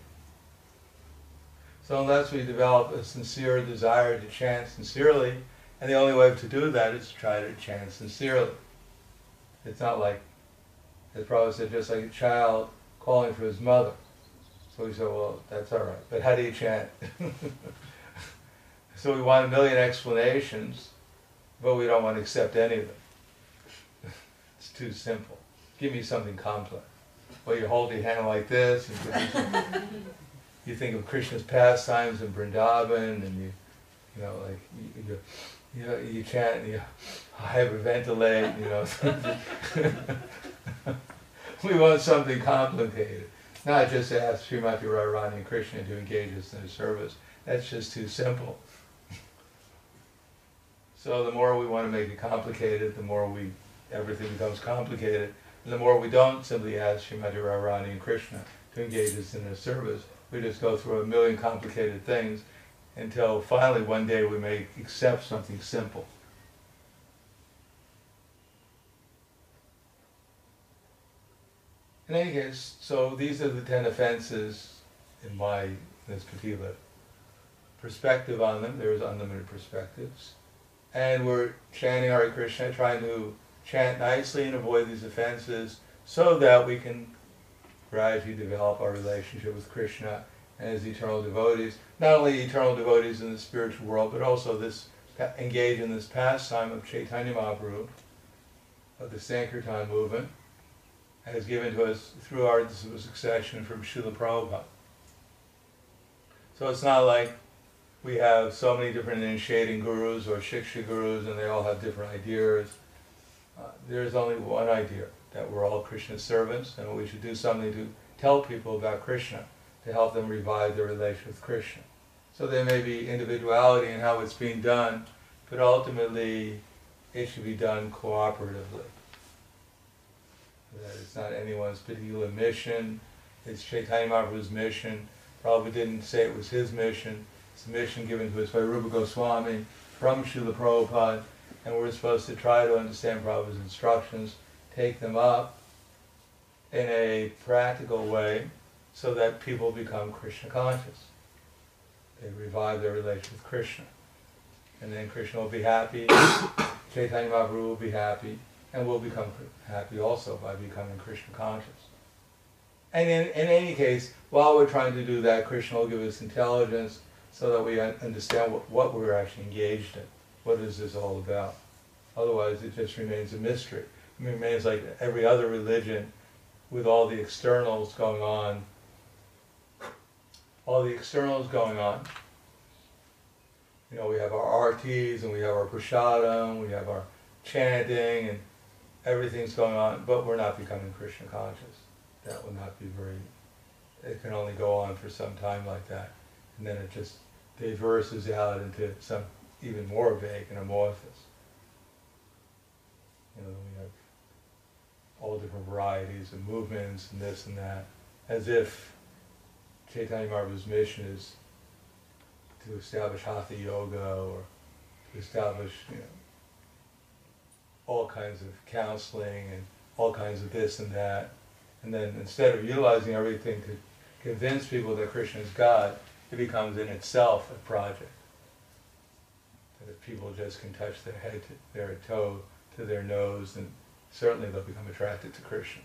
So unless we develop a sincere desire to chant sincerely, and the only way to do that is to try to chant sincerely. It's not like, as Prabhupada said, just like a child calling for his mother. So we said, well, that's all right, but how do you chant? So we want a million explanations, but we don't want to accept any of them. It's too simple. Give me something complex. Well, you hold your hand like this, and you think of Krishna's pastimes in Vrindavan, and You know, like you chant and you hyperventilate, you know. We want something complicated. Not just to ask Srimati Radharani and Krishna to engage us in their service. That's just too simple. So the more we want to make it complicated, the more everything becomes complicated. And the more we don't simply ask Srimati Radharani and Krishna to engage us in their service, we just go through a million complicated things until finally one day we may accept something simple. In any case, so these are the 10 offenses in this particular perspective on them. There's unlimited perspectives. And we're chanting Hare Krishna, trying to chant nicely and avoid these offenses so that we can gradually develop our relationship with Krishna and his eternal devotees. Not only eternal devotees in the spiritual world, but also engage in this pastime of Chaitanya Mahaprabhu, of the Sankirtan movement, as given to us through our succession from Srila Prabhupada. So it's not like we have so many different initiating gurus or shiksha gurus and they all have different ideas. There's only one idea, that we're all Krishna's servants and we should do something to tell people about Krishna, to help them revive their relationship with Krishna. So there may be individuality in how it's being done, but ultimately it should be done cooperatively. That it's not anyone's particular mission, it's Chaitanya Mahaprabhu's mission. Prabhupada didn't say it was his mission. It's a mission given to us by Rupa Goswami from Srila Prabhupada, and we're supposed to try to understand Prabhupada's instructions, take them up in a practical way so that people become Krishna conscious. They revive their relationship with Krishna. And then Krishna will be happy, Chaitanya Mahaprabhu will be happy, and we'll become happy also by becoming Krishna conscious. And in any case, while we're trying to do that, Krishna will give us intelligence so that we understand what we're actually engaged in. What is this all about? Otherwise, it just remains a mystery. It remains like every other religion with all the externals going on. All the externals going on. You know, we have our artis and we have our prasadam, we have our chanting, and everything's going on, but we're not becoming Krishna conscious. That will not be it can only go on for some time like that. And then it just diverses out into some even more vague and amorphous. You know, we have all different varieties of movements and this and that, as if Chaitanya Mahaprabhu's mission is to establish Hatha Yoga or to establish, you know, all kinds of counseling and all kinds of this and that. And then instead of utilizing everything to convince people that Krishna is God, it becomes in itself a project. That if people just can touch their head, their toe to their nose, then certainly they'll become attracted to Krishna.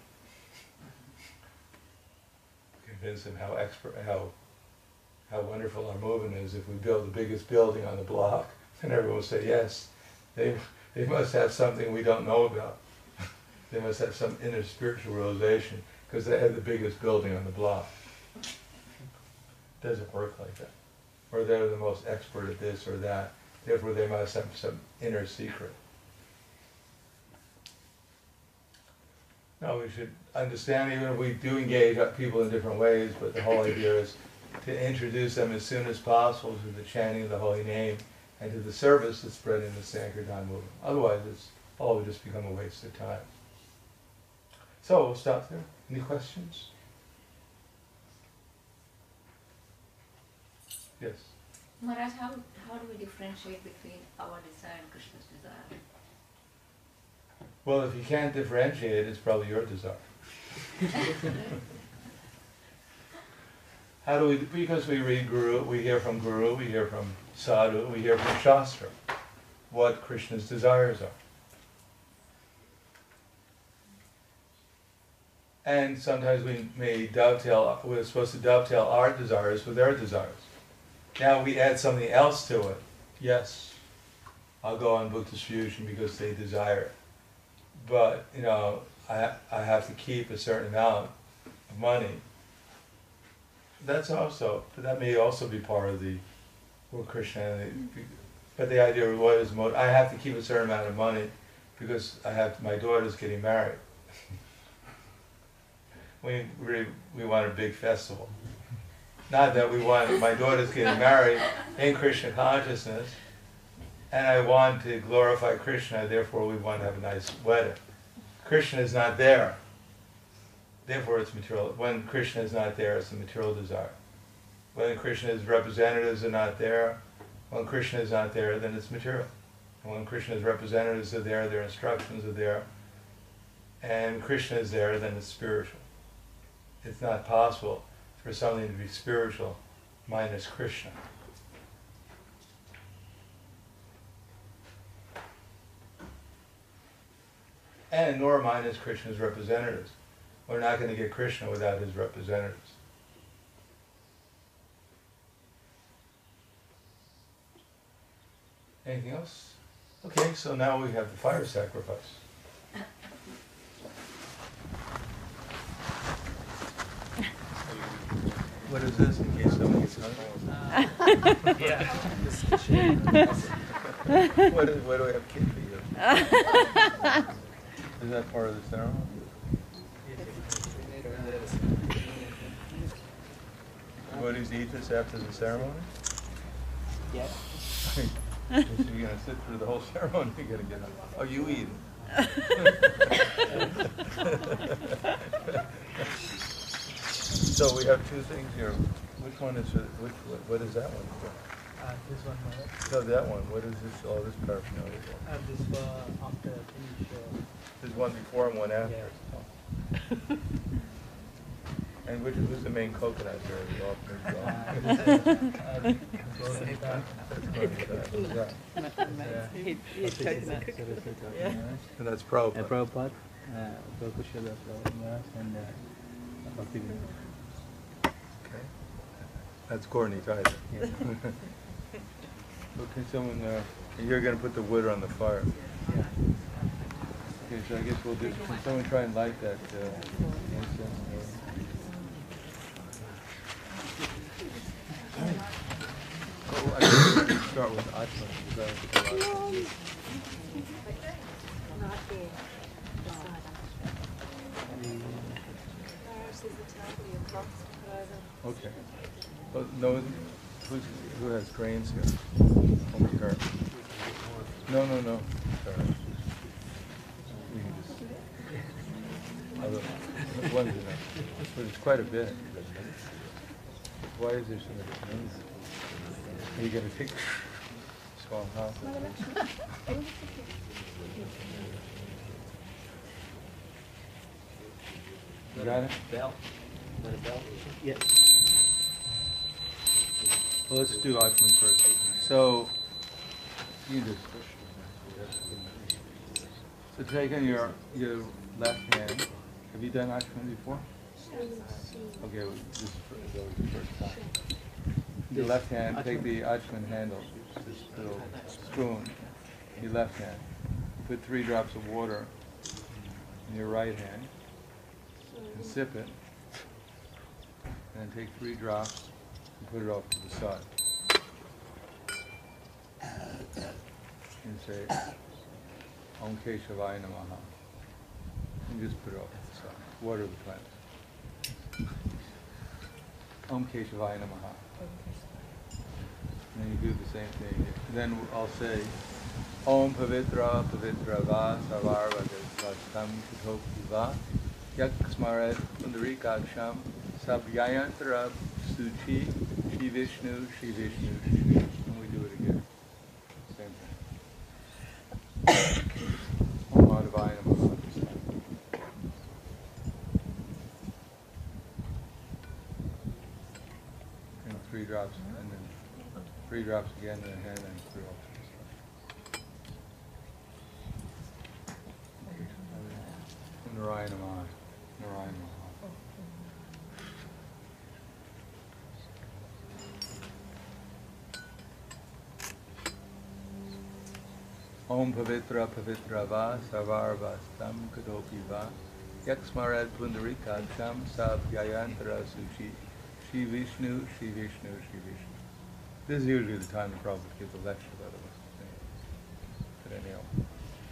Convince them how wonderful our movement is. If we build the biggest building on the block, then everyone will say, yes, they must have something we don't know about. They must have some inner spiritual realization because they have the biggest building on the block. It doesn't work like that. Or they're the most expert at this or that. Therefore they must have some inner secret. No, we should understand, even if we do engage people in different ways, but the whole idea is to introduce them as soon as possible to the chanting of the holy name and to the service that's spread in the Sankirtan movement. Otherwise, it's all would just become a waste of time. So we'll stop there. Any questions? Yes. Maharaj, how do we differentiate between our desire and Krishna's desire? Well, if you can't differentiate, it's probably your desire. How do we? Because we read Guru, we hear from Sadhu, we hear from Shastra, what Krishna's desires are. And sometimes we're supposed to dovetail our desires with their desires. Now we add something else to it. Yes, I'll go on Buddhist fusion because they desire it. But, you know, I have to keep a certain amount of money. That may also be part of the or Krishna. But the idea was, I have to keep a certain amount of money because my daughter's getting married. We want a big festival. Not that we want, my daughter's getting married in Krishna consciousness, and I want to glorify Krishna, therefore we want to have a nice wedding. Krishna is not there, therefore it's material. When Krishna is not there, it's a material desire. When Krishna's representatives are not there, when Krishna is not there, then it's material. And when Krishna's representatives are there, their instructions are there, and Krishna is there, then it's spiritual. It's not possible for something to be spiritual minus Krishna. And nor minus Krishna's representatives. We're not going to get Krishna without his representatives. Anything else? Okay, so now we have the fire sacrifice. What is this, in case somebody gets hungry? Yeah. What do we have kid for you? Is that part of the ceremony? What do you eat this after the ceremony? Yeah. So you're going to sit through the whole ceremony, you're going to get hungry. Oh, you eat So we have two things here. Which one is what is that one for? This one, No, that one. What is this? All this paraphernalia for? this after finish. There's one before and one after. Yeah. Oh. And who's the main coconut here? And that's Prabhupada. Prabhupada, Prabhupada, and Bhakti Vinod. Okay. That's Courtney Tyler. Yeah. Okay, someone, you're going to put the wood on the fire. Yeah. Okay, so I guess we'll do, can someone try and light that incense? Oh, I think we should start with Atman. Okay. Well, no, who has grains here? Only her. No. Sorry. We can just. One's enough. But it's quite a bit. Why is there so much grains? Are you going to take small house? You got it? Bell. Got a bell? Yeah. Well, let's do Atman first. So, you just. So take in your left hand. Have you done Atman before? Okay, well, this is the first time. Your left hand, take the Atman handle, this little spoon, your left hand. Put 3 drops of water in your right hand and sip it. And then take 3 drops and put it off to the side. And say, Om Keshavaya Namaha. And just put it off to the side. Water the plants. Om Keshavaya Namaha. And then you do the same thing. Then I'll say, Om Pavitra Pavitra Va Savarva Vastam Kutopiva Yak Smaret Pundarikaksham Sabhyayantara Suchi Shri Vishnu Shri Vishnu Shri Vishnu. And we do it again. Same thing. Om Madhavaya Namaha. And 3 drops, and then 3 drops again in the hand, and 3 off to the side. Narayana Namaha. Narayana Namaha. Om Pavitra Pavitra Va Savarvastam Kadopi Va Yaksmarad Pundarikaksham Sabhyayantara Suchi Shri Vishnu Shri Vishnu Shri Vishnu. This is usually the time the Prabhupada gives a lecture, by the way. But anyhow,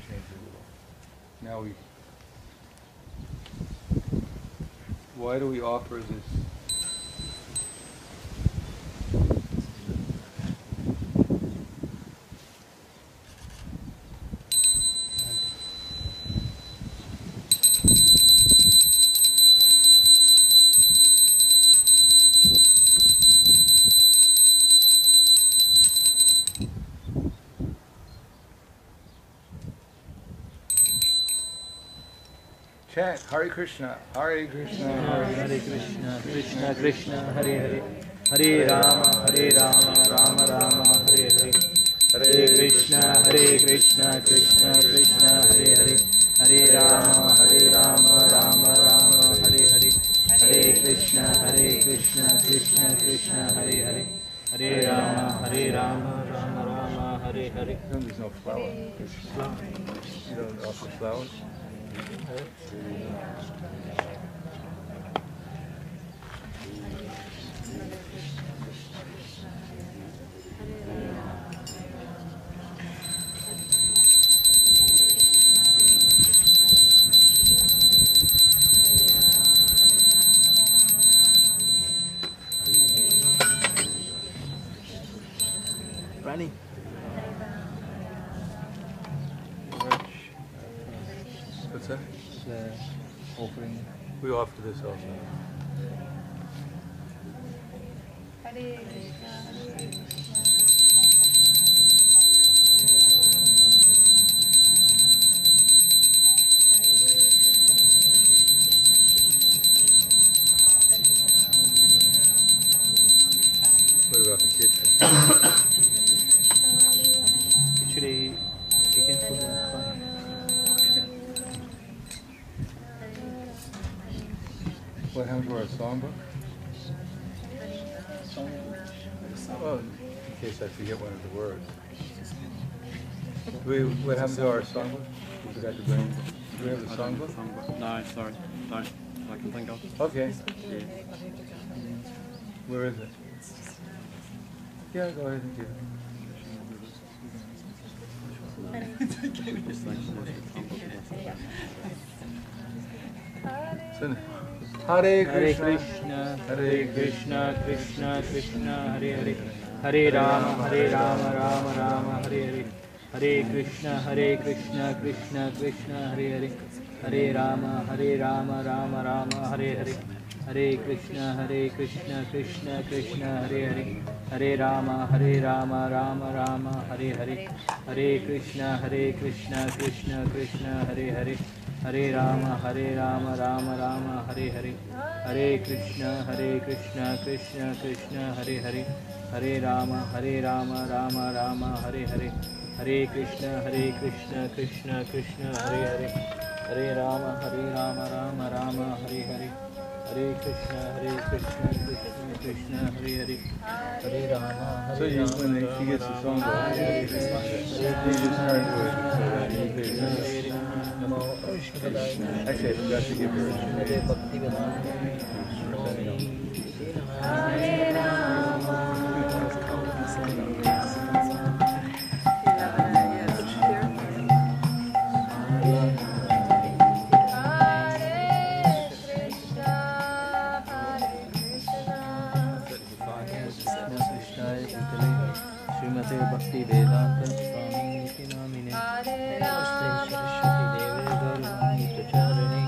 change it a little. Now why do we offer this? Chant Hare Krishna, Hare Krishna, Hare Krishna, Krishna Krishna, Hare Hare, Hare Rama, Rama Rama, Hare Hare, Hare Krishna, Krishna Krishna, Hare Hare, Hare Rama, Rama Rama, Hare Hare, Hare Krishna, Krishna Krishna, Hare Hare, Hare Rama, Rama Rama, Hare Hare. There's no flower. You don't offer flowers? Running. What's that? Offering. We offer this also. What about the kitchen? Actually, you can put in fire. What happened to our songbook? Oh, in case I forget one of the words. What happened to our songbook? We forgot to bring. Do we have the songbook? No, sorry, don't. I can think of. Okay. Yeah. Where is it? Yeah, go ahead and give it. Just like So, Hare Hare Krishna, Krishna, Krishna Krishna, Hare Hare, Hare Rama, Rama Rama, Hare Hare, Hare Krishna, Krishna Krishna, Hare Hare, Hare Rama, Rama Rama, Hare Hare, Hare Krishna, Krishna Krishna, Hare Hare, Hare Rama, Rama Rama, Hare Hare, Hare Krishna, Krishna Krishna, Hare Hare, Hare Rama, Rama Rama, Hare Hare, Hare Krishna, Krishna Krishna, Hare Hare, Hare Rama, Rama Rama, Hare Hare, Hare Krishna, Krishna Krishna, Hare Hare, Hare Rama, Rama Rama, Hare Hare, Hare Krishna, Krishna Hare Hare, Hare Rama, So you, when she gets the song going, you just turn to it so that you pay attention. Actually, I forgot to give her a Srimate Bhakti Vedanta Swami Niti Namine Saraswati Deve Gaurani Pracharane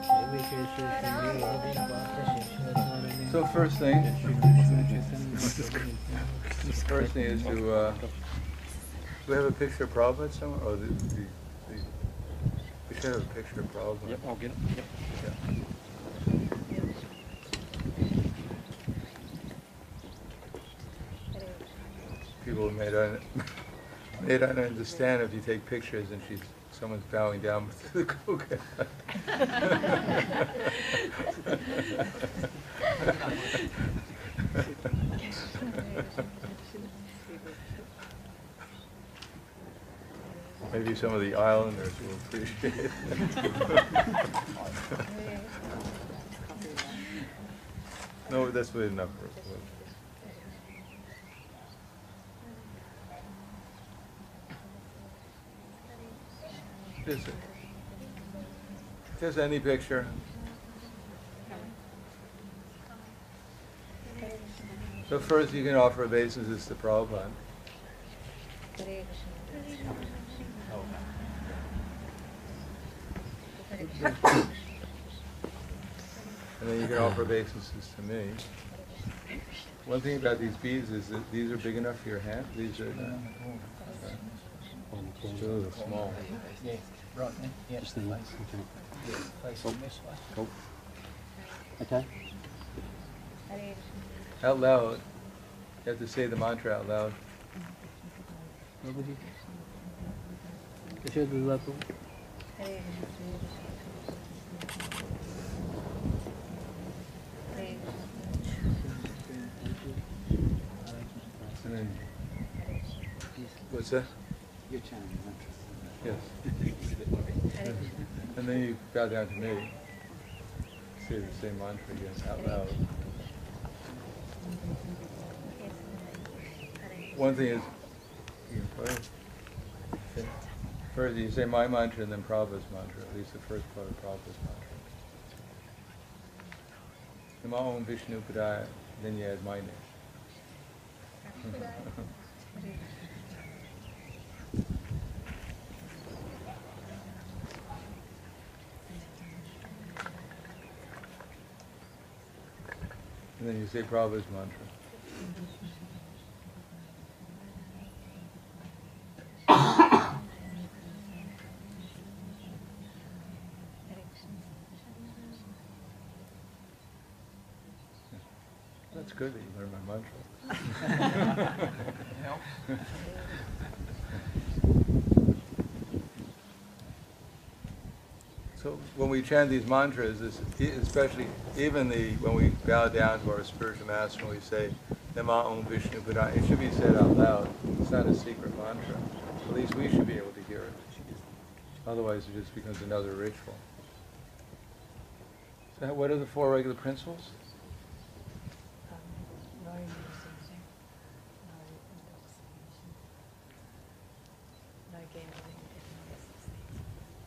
Devishesha Shri Adi Bhakta Shishmatarane. So first thing is to, do we have a picture of Prabhupada somewhere? Oh, we should have a picture of Prabhupada. Yep, I'll get it. Yep. Yeah. People may not understand if you take pictures and someone's bowing down to the coconut. Maybe some of the islanders will appreciate it. No, that's good enough. just any picture. So first you can offer obeisances to Prabhupada. And then you can offer obeisances to me. One thing about these beads is that these are big enough for your hand. These are not. Still a little small. Yeah, right there. Yeah. Just the legs. Okay. Facing this way. Cool. Okay. Out loud. You have to say the mantra out loud. And then, what's that? You're chanting mantra. Yes. And then you bow down to me. Say the same mantra again out loud. One thing is, first you say my mantra and then Prabhupada's mantra, at least the first part of Prabhupada's mantra. Namo Om Vishnu Padaya, then you add my name. And then you say Prabhupada's mantra. That's good that you learned my mantra. So when we chant these mantras, especially even when we bow down to our spiritual master and we say Nama Om Vishnu Padaya, it should be said out loud. It's not a secret mantra. At least we should be able to hear it. Otherwise it just becomes another ritual. So what are the four regular principles? No intoxication, no gambling,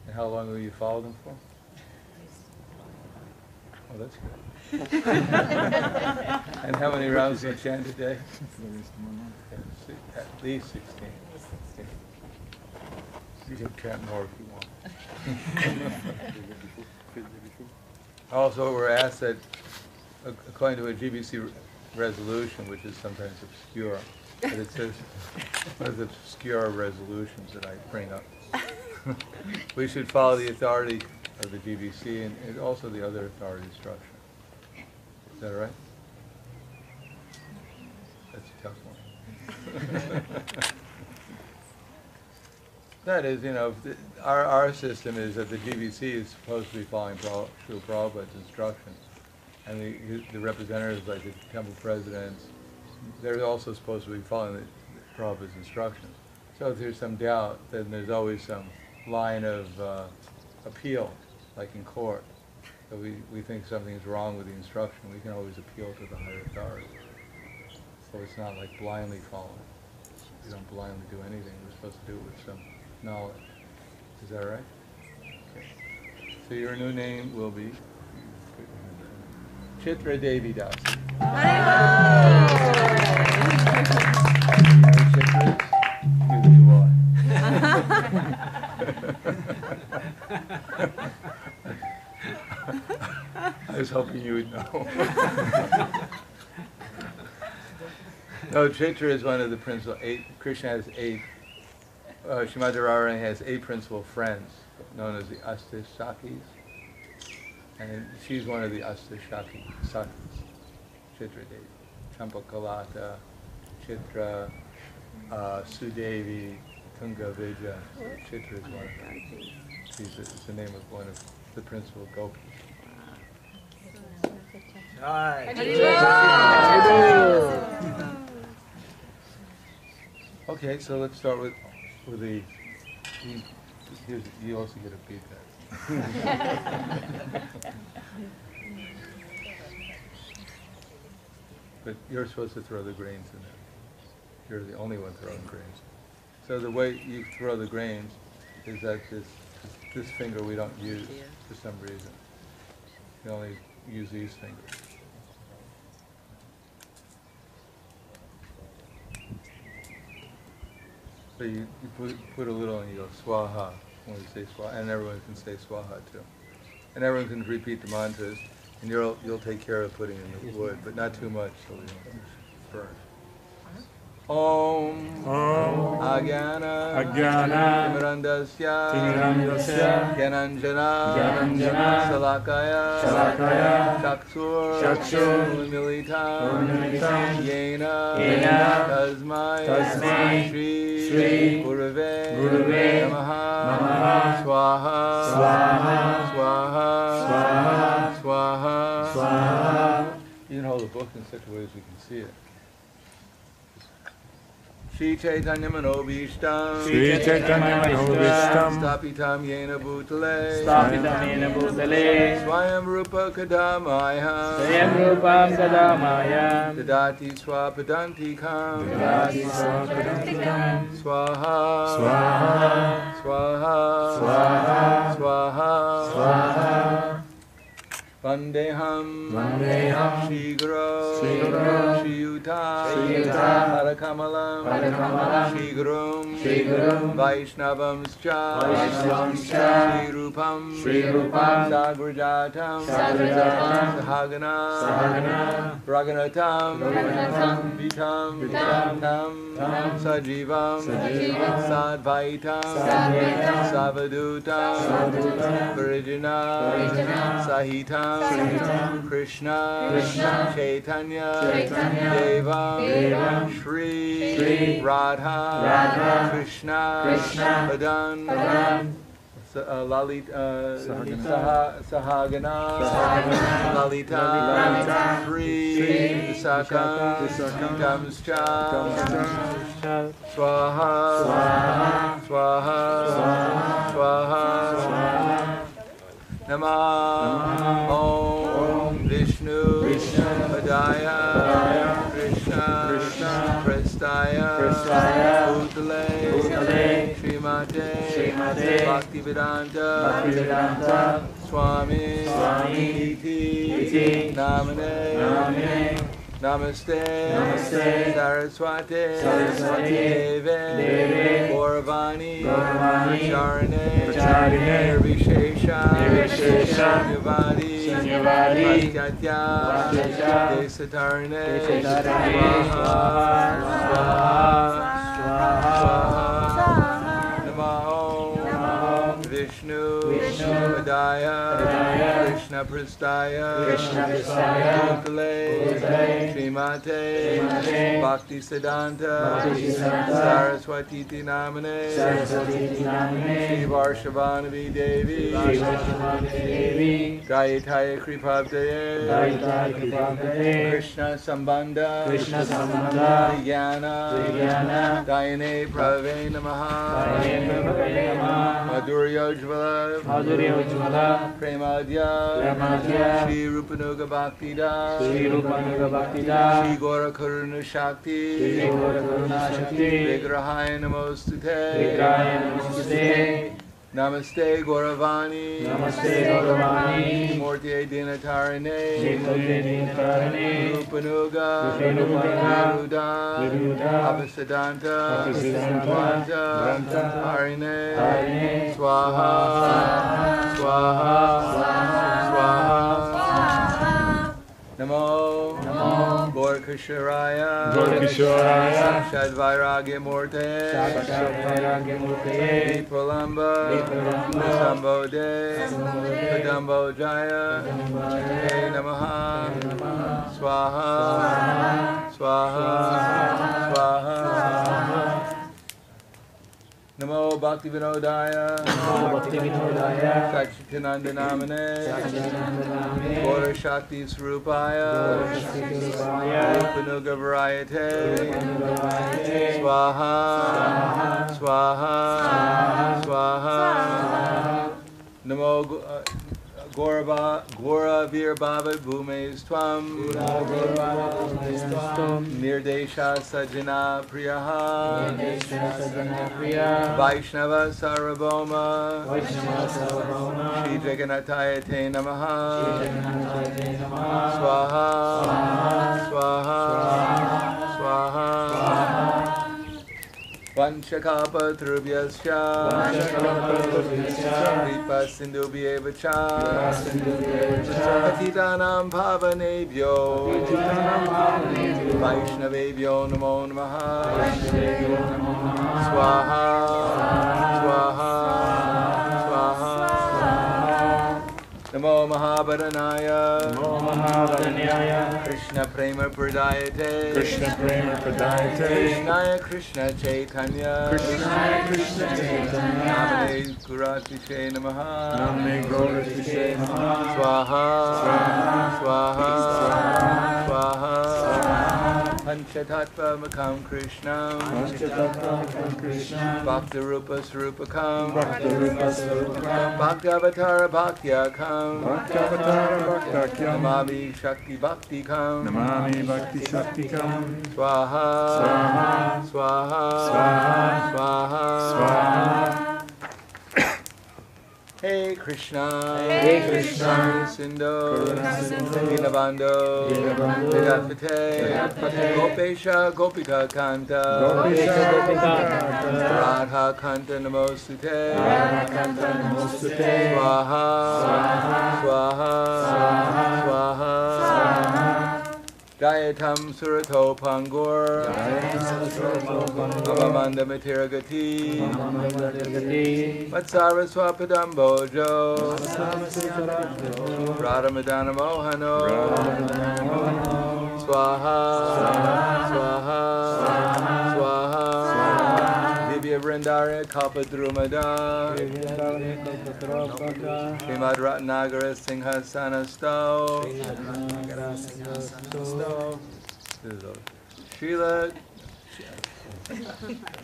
And how long will you follow them for? Oh, that's good. And how many rounds do you chant a day? At least 16. You can chant more if you want. Also, we're asked that, according to a GBC resolution, which is sometimes obscure, but it says one of the obscure resolutions that I bring up. We should follow the authority of the GBC and also the other authority structure. Is that right? That's a tough one. That is, our system is that the GBC is supposed to be following Srila Prabhupada's instructions. And the representatives, like the temple presidents, they're also supposed to be following the Prabhupada's instructions. So if there's some doubt, then there's always some line of appeal, like in court. So we think something's wrong with the instruction, we can always appeal to the higher authority. So it's not like blindly following. We don't blindly do anything, we're supposed to do it with some knowledge. Is that right? Okay. So your new name will be Chitra Devi Dasi. Neither do I was hoping you would know. No, Chitra is one of the principal eight. Krishna has eight. Srimati Radharani has eight principal friends, known as the Astasakis. And she's one of the Astasakis, Chitra Devi. Champakalata, Chitra, Sudevi, Tunga Vija. Chitra is one of them. It's the name of one of the principal gopis. Okay, so let's start with the. You also get a beat that. But you're supposed to throw the grains in there. You're the only one throwing grains. So the way you throw the grains is that this this finger we don't use for some reason. We only use these fingers. So you put a little and you go swaha when we say swaha, and everyone can say swaha too. And everyone can repeat the mantras, and you'll take care of putting in the wood, but not too much so we don't burn. Om Agyana Timirandasya Gyananjana Salakaya Chakshur Unmilitam Yena Tasmai Shri Gurave Namaha Swaha You can hold the book in such a way as we can see it. Shri Chaitanya Manobhishtam Stapitam Yena Bhutale Swayam Rupa Kadamayam Dadati Swapadantikam Swaha Vandeham Shigro Shiyuta Parakamalam Shigrum Vaishnavamscha Shirupam Sagrajatam Sahagana Raganatam Vitam Tam Sajivam Sadvaitam Savadutam Varijana Sahitam Krishna Chaitanya Devam Shri Radha Krishna Padan Sahagana Lalita Shri Sakam Tamscha Swaha Namah Om Vishnu Padaya Krishna Prestaya Bhutale Srimate Bhaktivedanta Swami Iti Namane Namaste Saraswate Deve Gauravani Charane Nirvishesha Nivadi Paschatya Desatarne Namo Vishnu Padaya Krishna Prestaya Bhutale Srimate Bhakti Siddhanta Saraswati Namane Shri Varshavanavi Devi Gayataya Kripavdaye Krishna Sambandha Vijnana Dayane Prave Namaha Madhuryojvala Premadya Shri Rupanuga Bhaktida Shri Gora Karuna Shakti Vigrahaya Namostute Namaste Gauravani Murti Dinatarane Rupanuga Viruda Apasadanta Branta Harine Swaha Namo Gorkasharaya Shadvairagya Murte Vipalamba Sambode Padambo Jaya Hey Namaha Swaha Namo Bhakti Vinodaya Sachitananda Namane Gora Shakti Swarupaya Rupanuga Varayate Swaha Namo Gora Vir Bhava Bhumes Tvam Nirdesha Sajana Priyaha Vaishnava Sarvabhauma Shri Jagannathaya Te Namaha Swaha Swaha Swaha Vanchakapa Trubhyasya Kripa Sindhubhyeva Cha Patitanam Pavanebhyo Vaishnavebhyo Namo Namaha Swaha Swaha Swaha Namo Mahabharanaya Krishna Prema Pradayate Krishnaya Krishna Chaitanya Namane Gurati Namaha Swaha Swaha Swaha Panchatattva Makam Krishnam Bhakta Rupa Srupakam Bhaktavatara Bhaktyakam Namami Shakti Bhakti Kam Swaha Swaha Swaha Hey Krishna Sindho Dinabando Vidapate Gopesha Gopika Kanta Radha Kanta Namostute Swaha Swaha Swaha Jayatam Surato Pangur Avamanda Matiragati Matsara Swapadam Bojo Radhamadana Mohano Swaha Swaha Swaha Divya Vrindara Kalpadrumada Srimad Ratnagara Singhasana Stau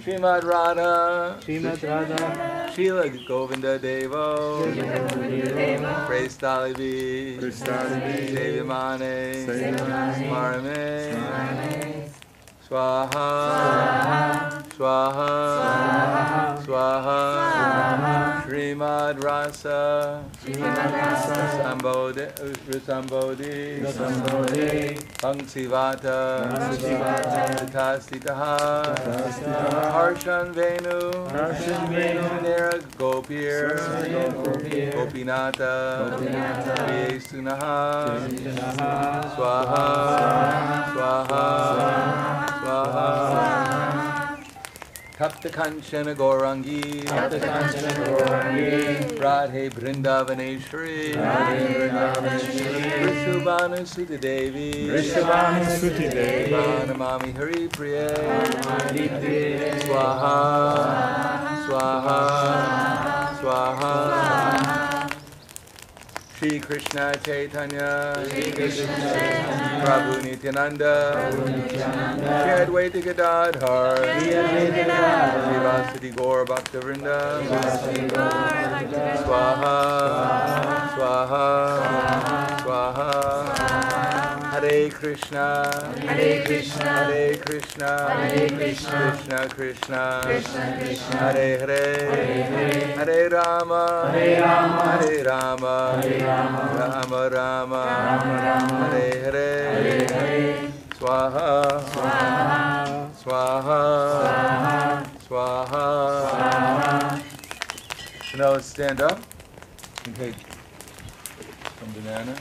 Srimad Radha Srila Govinda Devo Praise Dalivi Sevimane Smarame Swaha Swaha Swaha Srimad Rasa Risambodhi Pangsivata Tasitaha Harshan Venu Nera Gopir Gopinata Yesunaha Swaha Swaha Swaha Tapta Kanchana Gaurangi Radhe Vrindavaneshwari Vrishabhanu Suti Devi Namami Hari Priye Swaha Swaha Swaha Shri Krishna Chaitanya Prabhu Nityananda Shri Advaita Gadadhar Shri Vasudeva Gaur Bhaktavrinda Swaha Swaha Swaha Hare Krishna Hare Krishna Krishna Krishna Hare Hare Hare Rama Hare Rama Rama Rama Hare Hare Swaha Swaha Swaha. So now let's stand up and take some banana.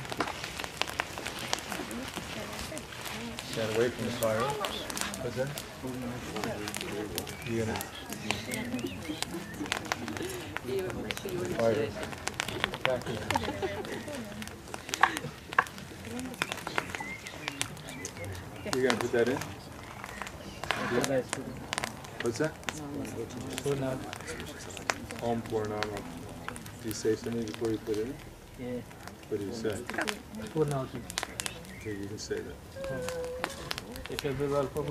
Stand away from the fire. What's that? You're gonna fire. Back here. You're gonna put that in? Yeah. What's that? Om Purnama. Do you say something before you put it in? Yeah. What do you say? Purnauti. Okay, you can say that. It will be well for me.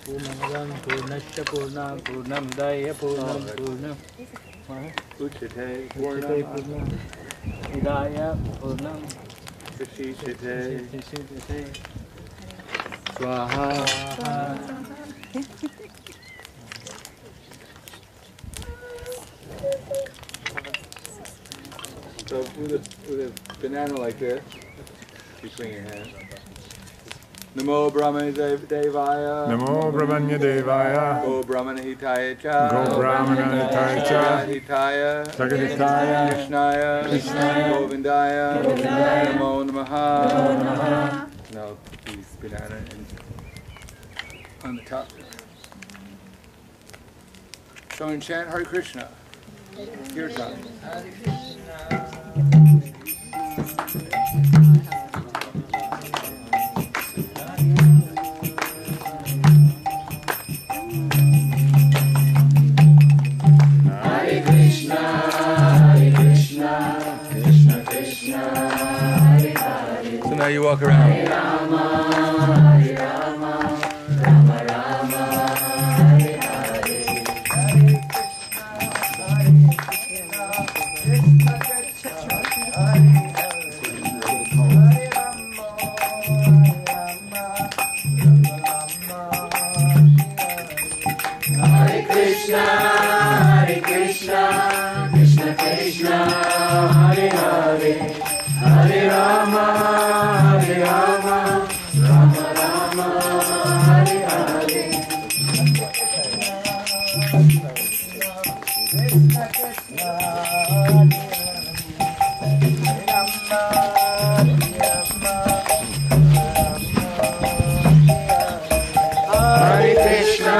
पूर्णमदं पूर्णस्य पूर्णात् पूर्णमुदच्यते पूर्णं Uchite पूर्णं पूर्णमिदाय पूर्णं Kashishite मुदच्यते Swaha. So with a banana like this between your hands. Namo Brahmane Devaya. Namo Brahmanya Devaya. Go Brahmana Hitaya Cha. Go Brahmana Hitaya Cha. Hitaya. Jagaditaya. Krishnaya. Govindaya. Namo Namaha. Now put these banana on the top. So and chant Hare Krishna. Kirtan. Hare Krishna, Krishna Krishna, Hare Hare. So now you walk around. Hare Rama, Rama Rama, Hare Hare. Hare Krishna, Krishna Krishna, Hare Hare. Hare Rama, Rama Rama, Hare Hare. Hare Krishna,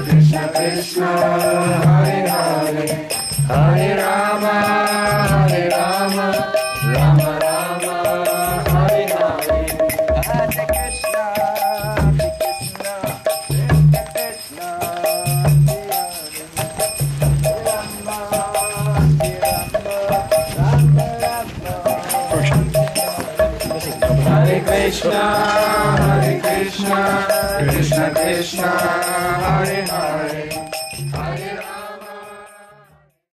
Krishna Krishna, Hare Hare. Hare Rama, Rama Rama, Hare Hare. Hare Krishna, Krishna Hare Krishna, Krishna Krishna, Hare Hare.